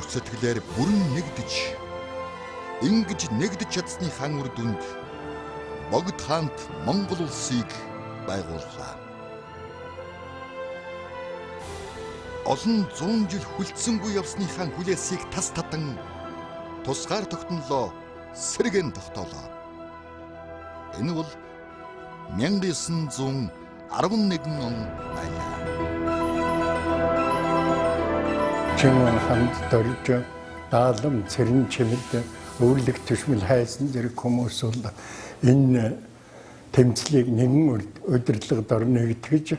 зүрх сэтгэлээр бүрэн нэгдэж ингэж нэгдэж чадсны хаан үр дүнд богд хаант Монгол улсыг байгууллаа. Олон 100 жил хүлцсэнгүй явсныхаа хүлээсийг тас татан тусгаар тогтнолоо сэргэн тогтоолоо. Энэ бол 1911 он байлаа. Чимэн хамт дөрж даалам цэрэн чимэд өвлөг төшмөл хайсан зэрэг хүмүүс бол энэ тэмцлийг нэгэн удирдлага дор нэгтгэж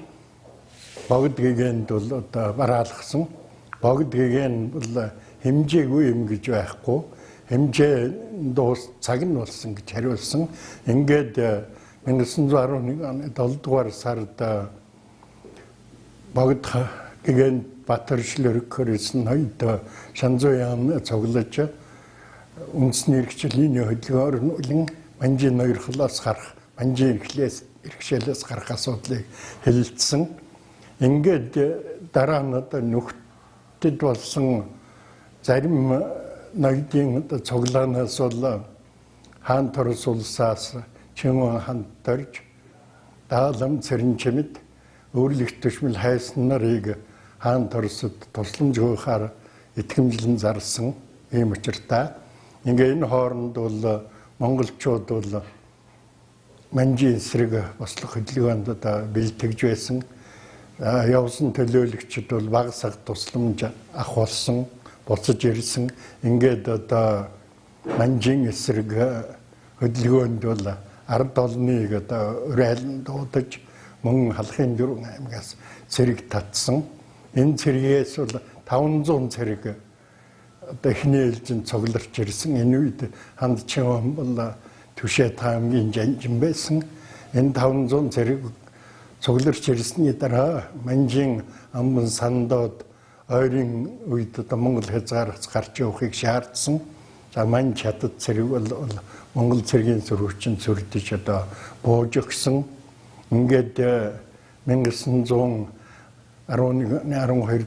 богд гэгэнд бол одоо бараалгасан. Богд гэгээн бол хэмжээгүй юм гэж байхгүй. Хэмжээ дуус цаг нь болсон гэж хариулсан. Ингээд 1911 оны 7 дугаар сард богд гэгээн Батэршлэр хөрсөн хойд Шанзуян цуглаж үндэсний эрхчлэлийн хөдөлгөөр нь манжийн ноёрхлоос гарах, манжийн эрхшээлээс гарах асуудлыг хэлэлцсэн. Ингээд дараа нь одоо нөхдөд болсон зарим ноёдын цуглаанаас бол хаан Торос улсаас Чимэн хаан дорж даалам цэрэн чимэд өвлөх төшмөл хайсан нарыг хаан Торосод тусламж өгөхөөр итгэмжлэн зарсан ийм учиртай. Ингээ энэ хооронд бол монголчууд бол манжийн эсрэг бослох хөдөлгөөнд одоо бэлтгэж байсан. Явсан төлөөлөгчд бол бага саг тусламж авах буцаж ирсэн. Ингээд одоо манжийн эсрэг хөдөлгөөнд бол ард олныг одоо урайлан дуудаж мөн халахын 4 аймагаас цэрэг татсан. Энэ цэргээс бол 500 цэрэг одоо эхний ээлжинд цугларч ирсэн. Энэ үед ханд Чимэн бол Түшээ таамгийн жанжин байсан. Энэ 500 цэрэг цугларч ирсний дараа манжийн амбан сандууд ойрын үед одоо Монгол хязгаараас гарч явахыг шаардсан. За манж хятад цэрэг бол Монгол цэргийн сүрүүчин сүрдэж одоо бууж өгсөн. Ингээд 1912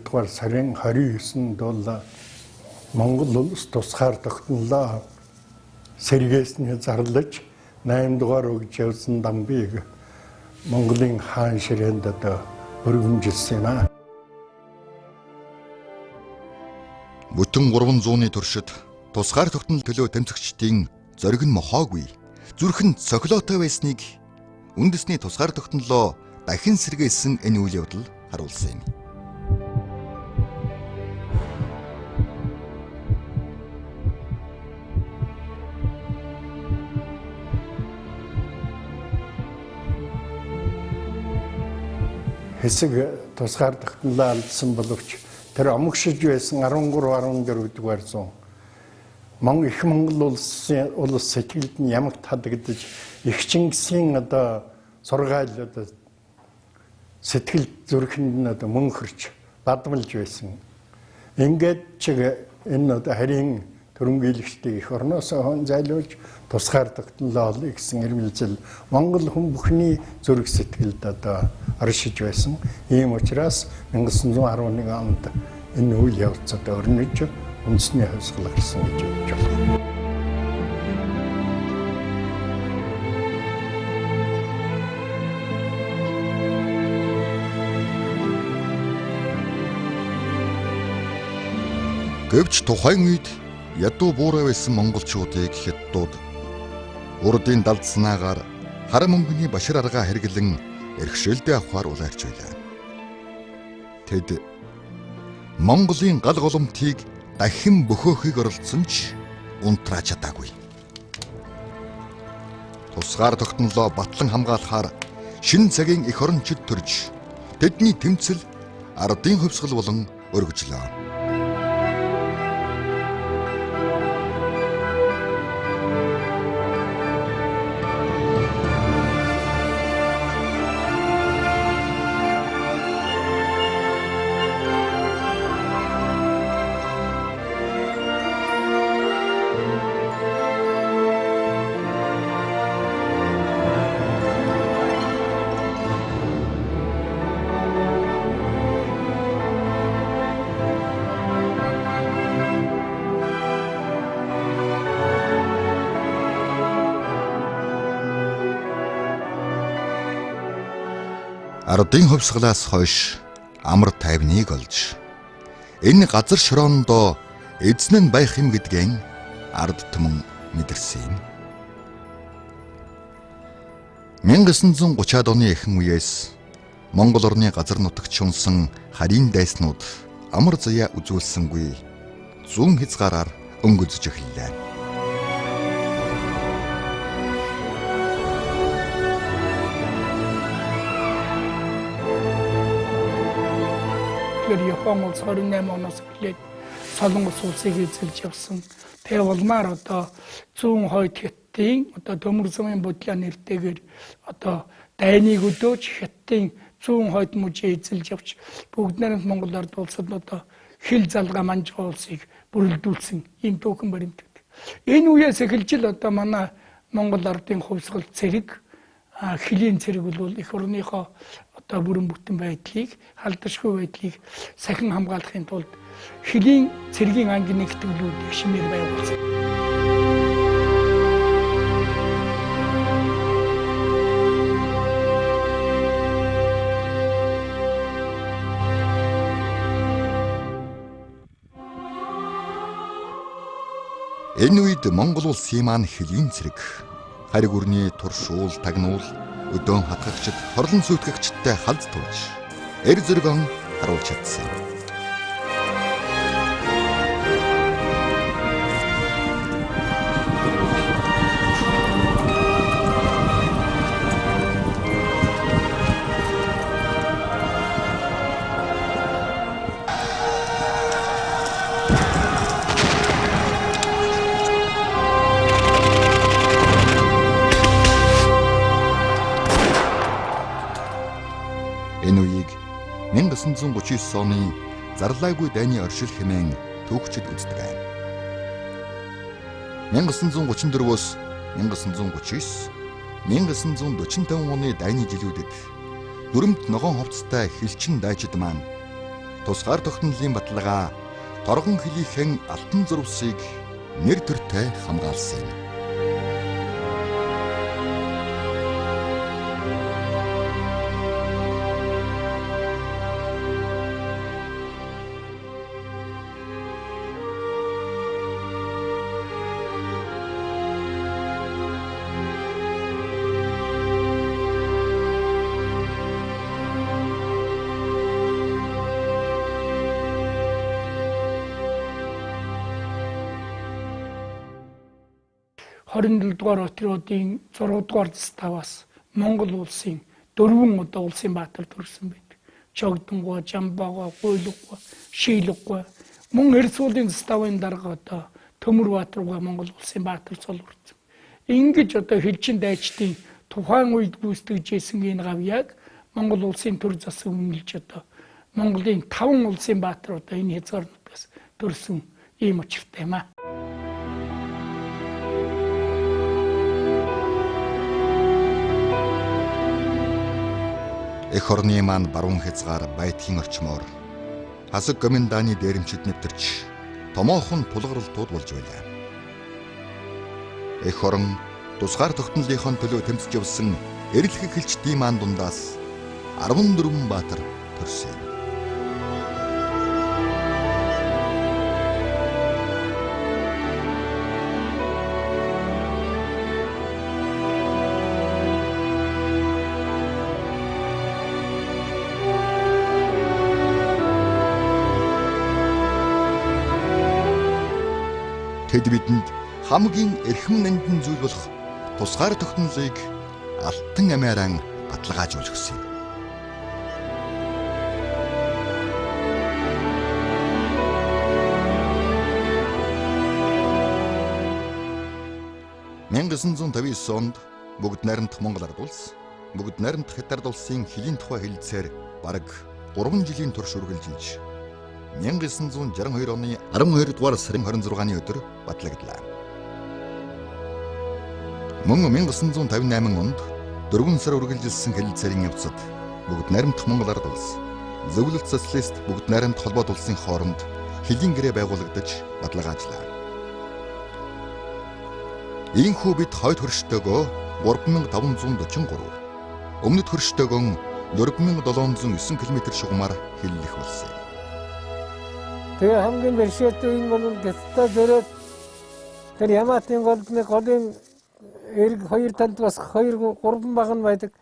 дугаар сарын 29-нд бол Монгол улс тусгаар тогтнолоо сэргээсний зарлаж 8 дугаар өгж явсан дамбыг Монголын хаан ширээнд одоо өргөмжилсэн юм аа. Бүтэн 300-ны туршид тусгаар тогтнол төлөө тэмцэгчдийн зориг нь мохоогүй, зүрхэнд цохилоотой байсныг үндэсний тусгаар тогтнолоо дахин сэргээсэн энэ үйл явдал харуулсан юм. Хэсэг тусгаар тогтнолоо алдсан боловч тэр омогшиж байсан 13-14 дугаар зуун их Монгол улсын сэтгэлд нь ямагт хадагдаж их Чингисийн одоо сургаал одоо сэтгэл зүрхэнд нь одоо мөнхөрч бадмалж байсан. Ингээд чиг энэ одоо харийн төрөнгөйлөгчдийг их орноос хон зайлуулж тусгаар тогтнолоо олъё гэсэн эрмэлзэл Монгол хүн бүхний зүрх сэтгэлд одоо оршиж байсан. Ийм учраас 1911 онд энэ үйл явцад өрнөж үндэсний хувьсгал гарсан гэж бодож байна. Гэвч тухайн үед ядуу буурай байсан монголчуудыг хятадууд урдын далдсанаагаар хар мөнгөний башир аргаа хэрэглэн эрхшээлдээ авахар улайрч байлаа. Тэд Монголын гал голомтыг дахин бөхөөхийг оролдсон ч унтраа чадаагүй. Тусгаар тогтнолоо батлан хамгаалахаар шинэ цагийн эх орончид төрж тэдний тэмцэл ардын хувьсгал болон өргөжлөө. Ардын хувьсгалаас хойш амар тайвныг олж энэ газар шороондоо эзэн нь байх юм гэдгийг ард түмэн мэдэрсэн юм. 1930-аад оны эхэн үеэс Монгол орны газар нутагт унсан харийн дайснууд амар заяа үзүүлсэнгүй зүүн хязгаараар өнгөцөж эхэллээ. Япон улс 28 оноос эхлээд Солонгос улсыг эзэлж явсан. Тэгээ улмаар одоо зүүн хойд хятадын одоо төмөр замын бодлоо нэртэйгээр одоо дайныг өдөөж хятадын зүүн хойд мужийг эзэлж явж бүгд найрамд Монгол ард улсад одоо хил залгаа манжгаа улсыг бүрэлдүүлсэн ийм түүхэн баримтдаг. Энэ үеэс эхэлж л одоо манай Монгол ардын хувьсгал цэрэг хилийн цэрэг бол их орныхоо одоо бүрэн бүтэн байдлыг халдашгүй байдлыг сахин хамгаалахын тулд хилийн цэргийн анги нэгтгэлүүдийг шимээр байгуулсан. Энэ үед Монгол улсын маань хилийн цэрэг хариг үрний туршуул тагнуул өдөөн хатгагчд хорлон сүйтгэгчдтэй халд тулж эр зөргөн харуулж чадсан. Энэ үеийг 1939 оны зарлаагүй дайны оршил хэмээн түүхчид үздэг. 1934-өөс 1939, 1945 оны дайны жилүүдэд дүрмт ногоон хувцастай хилчин дайчид маань тусгаар тогтнолын баталгаа торгон хилийнхэн алтан зурвсыг нэр төртэй хамгаалсан юм. дугаар отруудын 6 дугаар заставаас Монгол улсын 4 одоо улсын баатар төрсөн байдаг. Чогдонгоо, Жамбагаа, Гуйлугаа, Шийлугаа мөн Эрсуулын заставын дарга одоо Төмөр Баатаргаа Монгол улсын баатар цолгорсон. Ингэж одоо хилчин дайчдын тухайн үед гүйцэтгэж исэн энэ гавьяаг Монгол улсын төр засаг үнэлж одоо Монголын 5 улсын баатар одоо энэ хязгаарнуудаас төрсөн ийм учиртай юм аа. Эх орны маань баруун хязгаар Байтгийн орчмоор хасаг гоминданы дээрэмчид нэвтэрч томоохон тулгаралтууд болж байлаа. Эх орон тусгаар тогтнолынхон төлөө тэмцэж явсан эрэлхэг хэлчдийн маань дундаас 14 баатар төрсөн. Тэд бидэнд хамгийн эрхэм нандин зүйл болох тусгаар тогтнолыг алтан амиараа баталгаажуулж өгсөн юм. (1959 онд бүгд найрамдах Монгол ард улс, бүгд найрамдах Хятад улсын хилийн тухай хэлэлцээр бараг 3 жилийн турш үргэлжилж 1962 оны 12 дугаар сарын 26-ны өдөр батлагдлаа. Мөн 1958 онд 4 сар үргэлжилсэн хэлэлцээрийн явцад бүгд найрамдах Монгол ард улс, зөвлөлт социалист бүгд найрамдах холбоот улсын хооронд хилийн гэрээ байгуулагдаж баталгаажлаа. Ийхүү бид хойд хөрштөөгөө 3543, өмнөд хөрштөөгөө 4709 км шугамаар хиллэх болсон. Тэгээ хамгийн бэрхшээлтэй юм бол гятаа зөрөөд тэр Ямаатын голдны голын эрг хоёр талд бас 2-3 баган байдаг.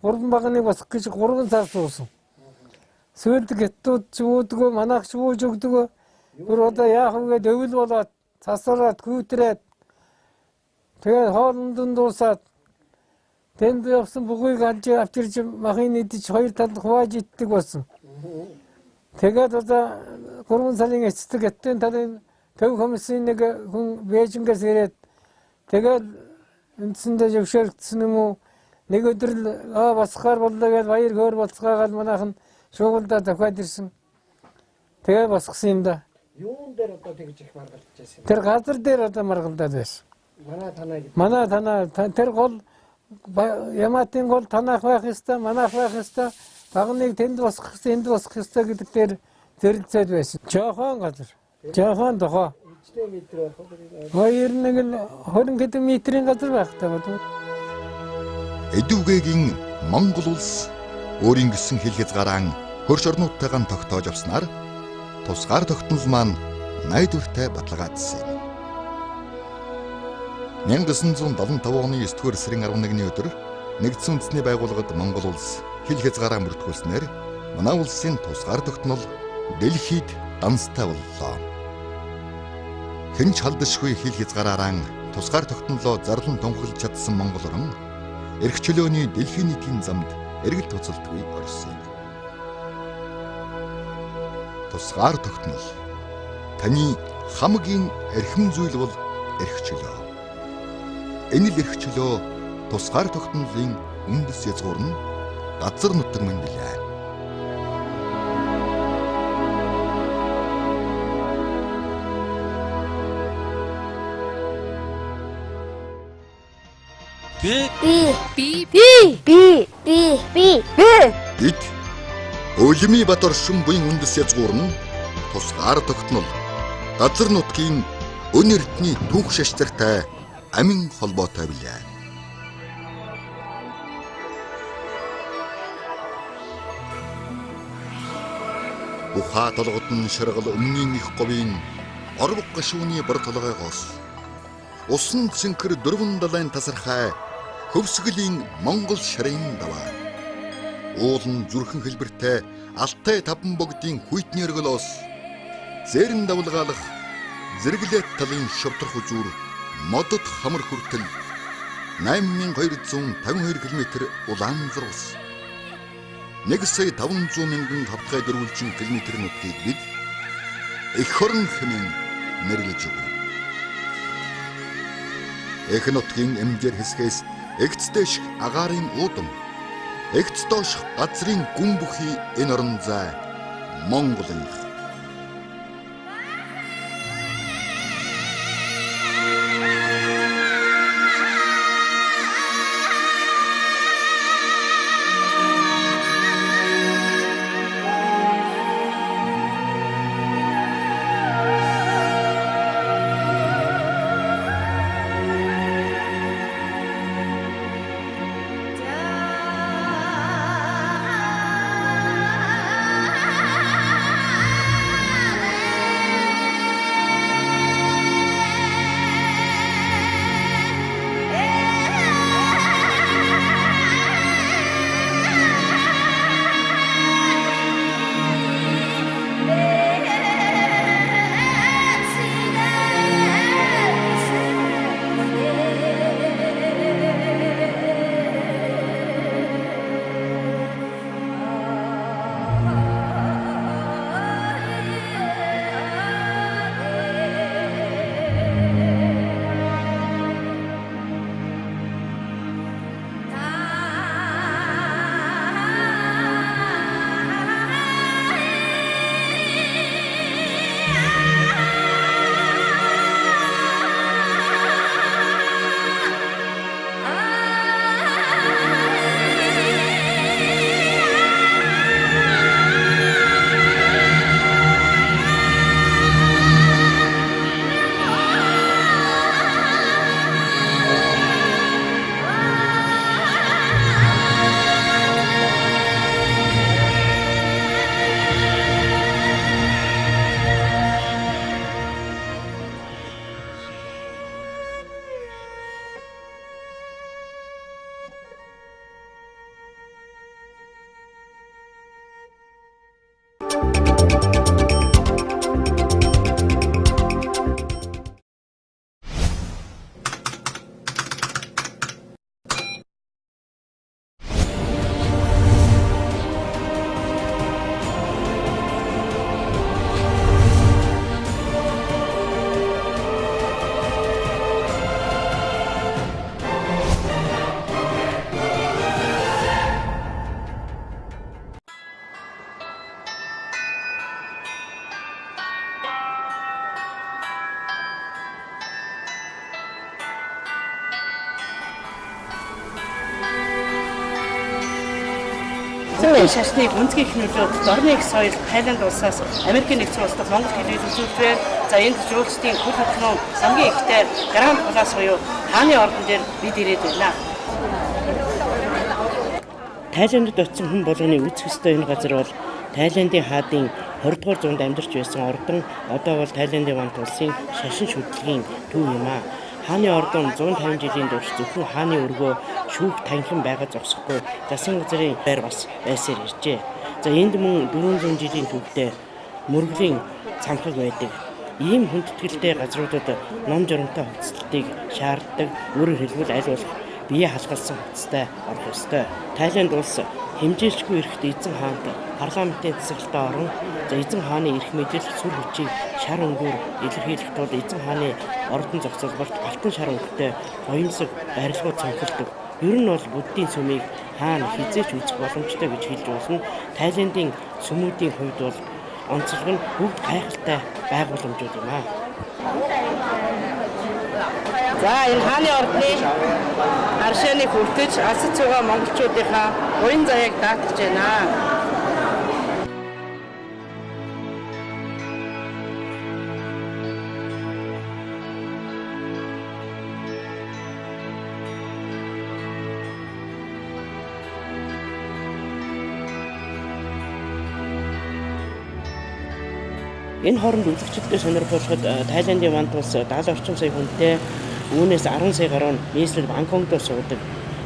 3 баганыг басах гэж 3 сар суусан. Сүйд гятууд чуудгүй манайх чууж өгдөг. Тэр одоо яах вэ гэвэл өвөл болоод цасараад гүйтрээд тэгээ хоолндон дуусаад тэнд явсан бүхийг авчирч махын идэж 2 талд хувааж иддэг болсон. Тэгээд одоо 3 сарын эцэст гятын талын төв комиссын нэг хүн Бээжингээс ирээд тэгээд үндсэндээ зөвшөөрөгдсөн юм уу? Нэг өдөр л босхоор боллоо гэж баяр хөөр болцгаагаад манайхан шуугилдаа давхаад ирсэн. Тэгээ босгосон юм да. Юун дээр одоо тэгж их маргалдаж байсан? Тэр газар дээр одоо маргалдаад байсан. Манай танаа тэр гол Ямаатын гол танах байх ёстой, манайх байх ёстой. Багныг тэнд босгох ёстой, энд босгох ёстой гэдэг дээр зэрэгцээд байсан. Жохон газар. Жохон дохоо. 20 хэдэн метрийн газар байх таа. Эдүгээгийн Монгол улс өөрийн гэсэн хил хязгаараа хөрш орнуудтайгаа тогтоож авснаар тусгаар тогтнол маань найдвартай баталгаажсан. 1975 оны 9-р сарын 11-ний өдөр нэгдсэн үндэсний байгууллагад Монгол улс хил хязгаараа мөрдөхүүлснээр манай улсын тусгаар тогтнол дэлхийд данстай боллоо. Хэн ч халдашгүй хил хязгаараа тусгаар тогтнолоо зарлан тунхаглаж чадсан Монгол орн эрх чөлөөний дэлхийн нийтийн замд эргэл туцалдаггүй орсон. Тусгаар тогтнол таны хамгийн эрхэм зүйл бол эрх чөлөө. Энэ л эрх чөлөө тусгаар тогтнолын үндэс язгуур нь газар нутаг мөн билээ. Бид Өлмий бат оршин буян үндэс язгуур нь тусгаар тогтнол газар нутгийн өн эрдний түүх шаштртай амин холбоотой билээ. Ухаа толгод нь шаргал өмнгийн их говийн орвог гашууны бор толгойгоос усан цэнхэр дөрвөн далайн тасархай хөвсгөлийн Монгол шарын даваа. Уулын зүрхэн хэлбэртэй алтай таван богдын хүйтний өргөлөөс зээрэн давлгаалах зэрэглэт талын шавтрах үзүүр модод хамар хүртэл 8252 км улаан зурвас. 1,500,000 хавтгай дөрвөлжин километр нутгийг бид эх хорон хэмээн нэрлэж өгнө. Эх нутгийн эмгэр хэсгээс эгцтэйш агаарын уудам, эгц доош газрын гүн бүхий энэ орон зай Монголынх. Буддийн шашныг үндэсний эхнүүлээд орны их соёл Тайланд улсаас Америкийн нэгдсэн улсад Монгол хэлийг үзүүлбээр за энд жуулчдын хөл хөдлөн хамгийн ихтэй Гранд Плас буюу хааны ордон дээр бид ирээд байна. Тайландд очсон хүн болгоны үзэх ёстой энэ газар бол Тайландын хаадын 20 дугаар зуунд амьдарч байсан ордон одоо бол Тайландын вант улсын шашин шүтлэгийн төв юм аа. Хааны ордон 150 жилийн турш зөвхөн хааны өргөө шүүх танхим байгаа зогсохгүй засан газрын байр бас байсаар иржээ. За энд мөн 400 жилийн түүхтэй мөргөлийн цамхаг байдаг. Ийм хүндэтгэлтэй газруудад ном журамтай хувцалтыг шаарддаг. Өөрөөр хэлбэл аль болох бие халгалсан хувцастай орох ёстой. Тайланд улс хэмжээлшгүй эрэхт эзэн хаанд парламентын засаглалтаа орон эзэн хааны эрх мэдэл сүр хүчийг шар өнгөөр илэрхийлэх тул эзэн хааны ордон зохицолборт алтан шар өнгөтэй гоёмсог барилгууд цонхилдог. Ер нь бол буддийн сүмийг хаана хизээч үзэх боломжтой гэж хэлж болно. Тайландын сүмүүдийн хувьд бол онцлог нь бүгд гайхалтай байгууламжууд юм аа. За энэ хааны ордны аршааныг хүртэж алсаж байгаа монголчуудынхаа уян заяаг даатгаж байна. Энэ хооронд үзэгчдэд сонирхолтой Тайландын вант улс 70 орчим сая хүнтэй үүнээс 10 сая гаруй нь нийслэл Бангкокдоо суудаг.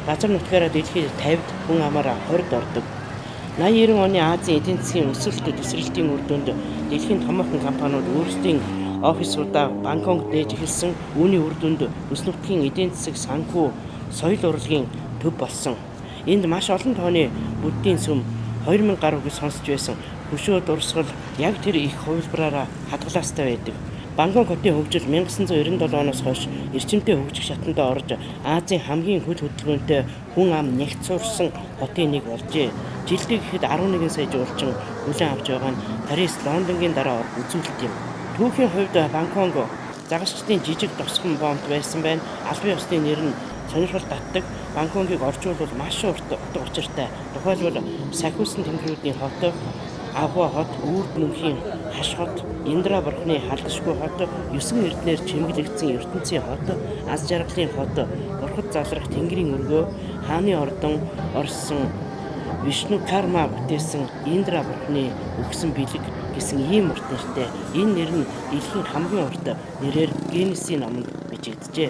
Газар нутгаараа дэлхийд 50-д хүн амаараа 20-д ордог. 80-90 оны Азийн эдийн засгийн өсөлт тесрэлтийн үр дүнд дэлхийн томоохон компаниуд өөрсдийн офисуудаа Бангкокд нээж эхэлсэн. Үүний үр дүнд бүс нутгийн эдийн засаг санхүү соёл урлагийн төв болсон. Энд маш олон тооны буддийн сүм 2000 гаруй гэж сонсч байсан. Хөшөө дурсгал яг тэр их хувилбараараа хадгалаастай байдаг. Бангкок хотын хөгжил 1997 оноос хойш эрчимтэй хөгжих шатанд орж Азийн хамгийн хөл хөдөлгөөнтэй хүн ам нягцуурсан хотын нэг болжээ. Жилдээ гэхэд 11 сая жуулчин хүлээн авч байгаа нь Парис, Лондонгийн дараа үзүүлэлт юм. Түүхийн хувьд Бангкок загасчдын жижиг тосгон бомб байсан байна. Албан ёсны нэр нь сонирхол татдаг. Бангкокийг орчуулбал маш утга учиртай. Тухайлбал Сахиусан тэнгэрүүдийн хот, Агва хот, Үрд мөнхийн хаш хот, Индра бурхны халдшгүй хот, 9 эрднэр чимгэлэгдсэн ертөнцийн хот, аз жаргалын хот, бурхад залрах тэнгэрийн өргөө, хааны ордон орсон Вишну карма бүтээсэн Индра бурхны өгсөн бэлэг гэсэн ийм урт нэртэй. Энэ нэр нь дэлхийн хамгийн урт нэрээр Гиннесийн номонд бичигджээ.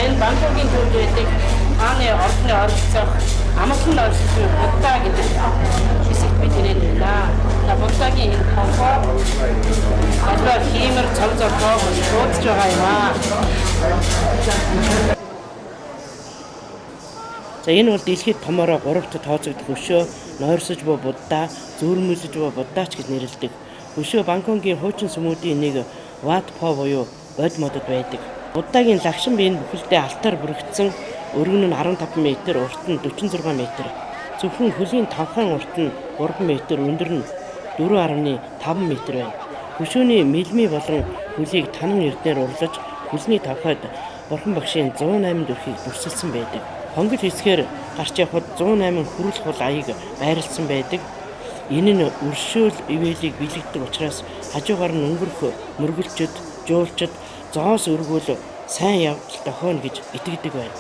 Энэ Бангкокийн төвд байдаг хааны ордны оролцох амгалан оролцох Будда гэдэг хэсэгт бид ирээд байна. Буддагийн энэ хонхоо одоо хиймэр цав цавгаа шуудж байгаа юм аа. За энэ бол дэлхийд томороо 3-т тооцогдох хөшөө, нойрсож буй Будда, зүүрмөлж буй Буддач гэж нэрлэдэг. Хөшөө Бангкокийн хуучин сүмүүдийн нэг Wat Po буюу бод модод байдаг. Буддагийн лагшин биеийн бүхэлдээ алтаар бүрэгдсэн, өргөн нь 15 м, урт нь 46 м. Зөвхөн хөлийн тавхан урт нь 3 м, өндөр нь 4.5 м байна. Хөшөөний мэлми болон хөлийг танан эрднээр урлаж, хөлний тавхад бурхан багшийн 108 дүрхийг дүрсэлсэн байдаг. Хонгол хэсгээр гарч явхад 108 хүрэл хул аяг байрлсан байдаг. Энэ нь өршөөл ивэлийг бэлэгдэг учраас хажуугаар нь өнгөрөх мөргөлчд, жуулчд зоос өргүүл сайн явдал тохионо гэж итгэдэг байна.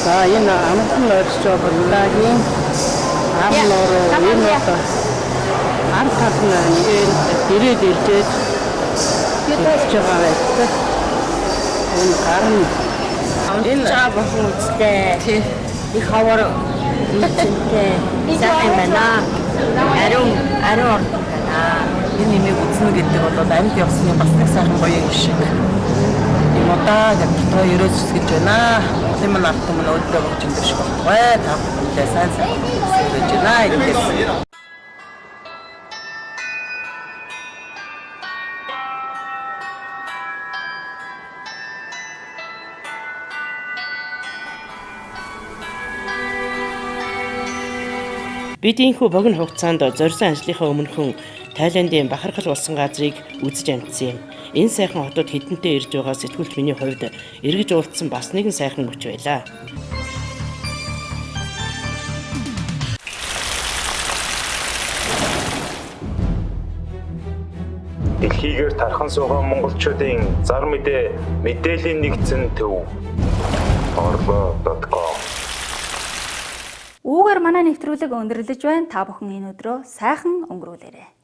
За энэ амгалан орж байгаа Буддагийн амлороо энэ одоо ард талын нэгээр ирээд иржээд явж байгаа байдаг. Энэ гарна. Энэ жаахан үстэй. Их хавар үстэй. Сайн байна. Ариун ордон байна. Энэ нэмийг үзнэ гэдэг бол амьд явсны бас нэг сайхан гоё юм шиг. Юм удаа гэдэгтээ ерөөс гэж байна. Тийм нь арт юм өөдөө болж энэ шиг байна. Та бүхэндээ сайн гэж байна. Бид ийхүү богино хугацаанд зорьсон ажлынхаа өмнөхөн Тайландын бахархал болсон газрыг үзэж амжсан юм. Энэ сайхан хотод хэдэнтэй ирж байгаа сэтгүүлч миний хувьд эргэж уулзсан бас нэгэн сайхан мөч байлаа. Дэлхийгээр тархан суугаа монголчуудын зар мэдээллийн нэгдсэн төв orlo.com. Үүгээр манай нэвтрүүлэг өндөрлөж байна. Та бүхэн энэ өдрөө сайхан өнгөрүүлээрэй.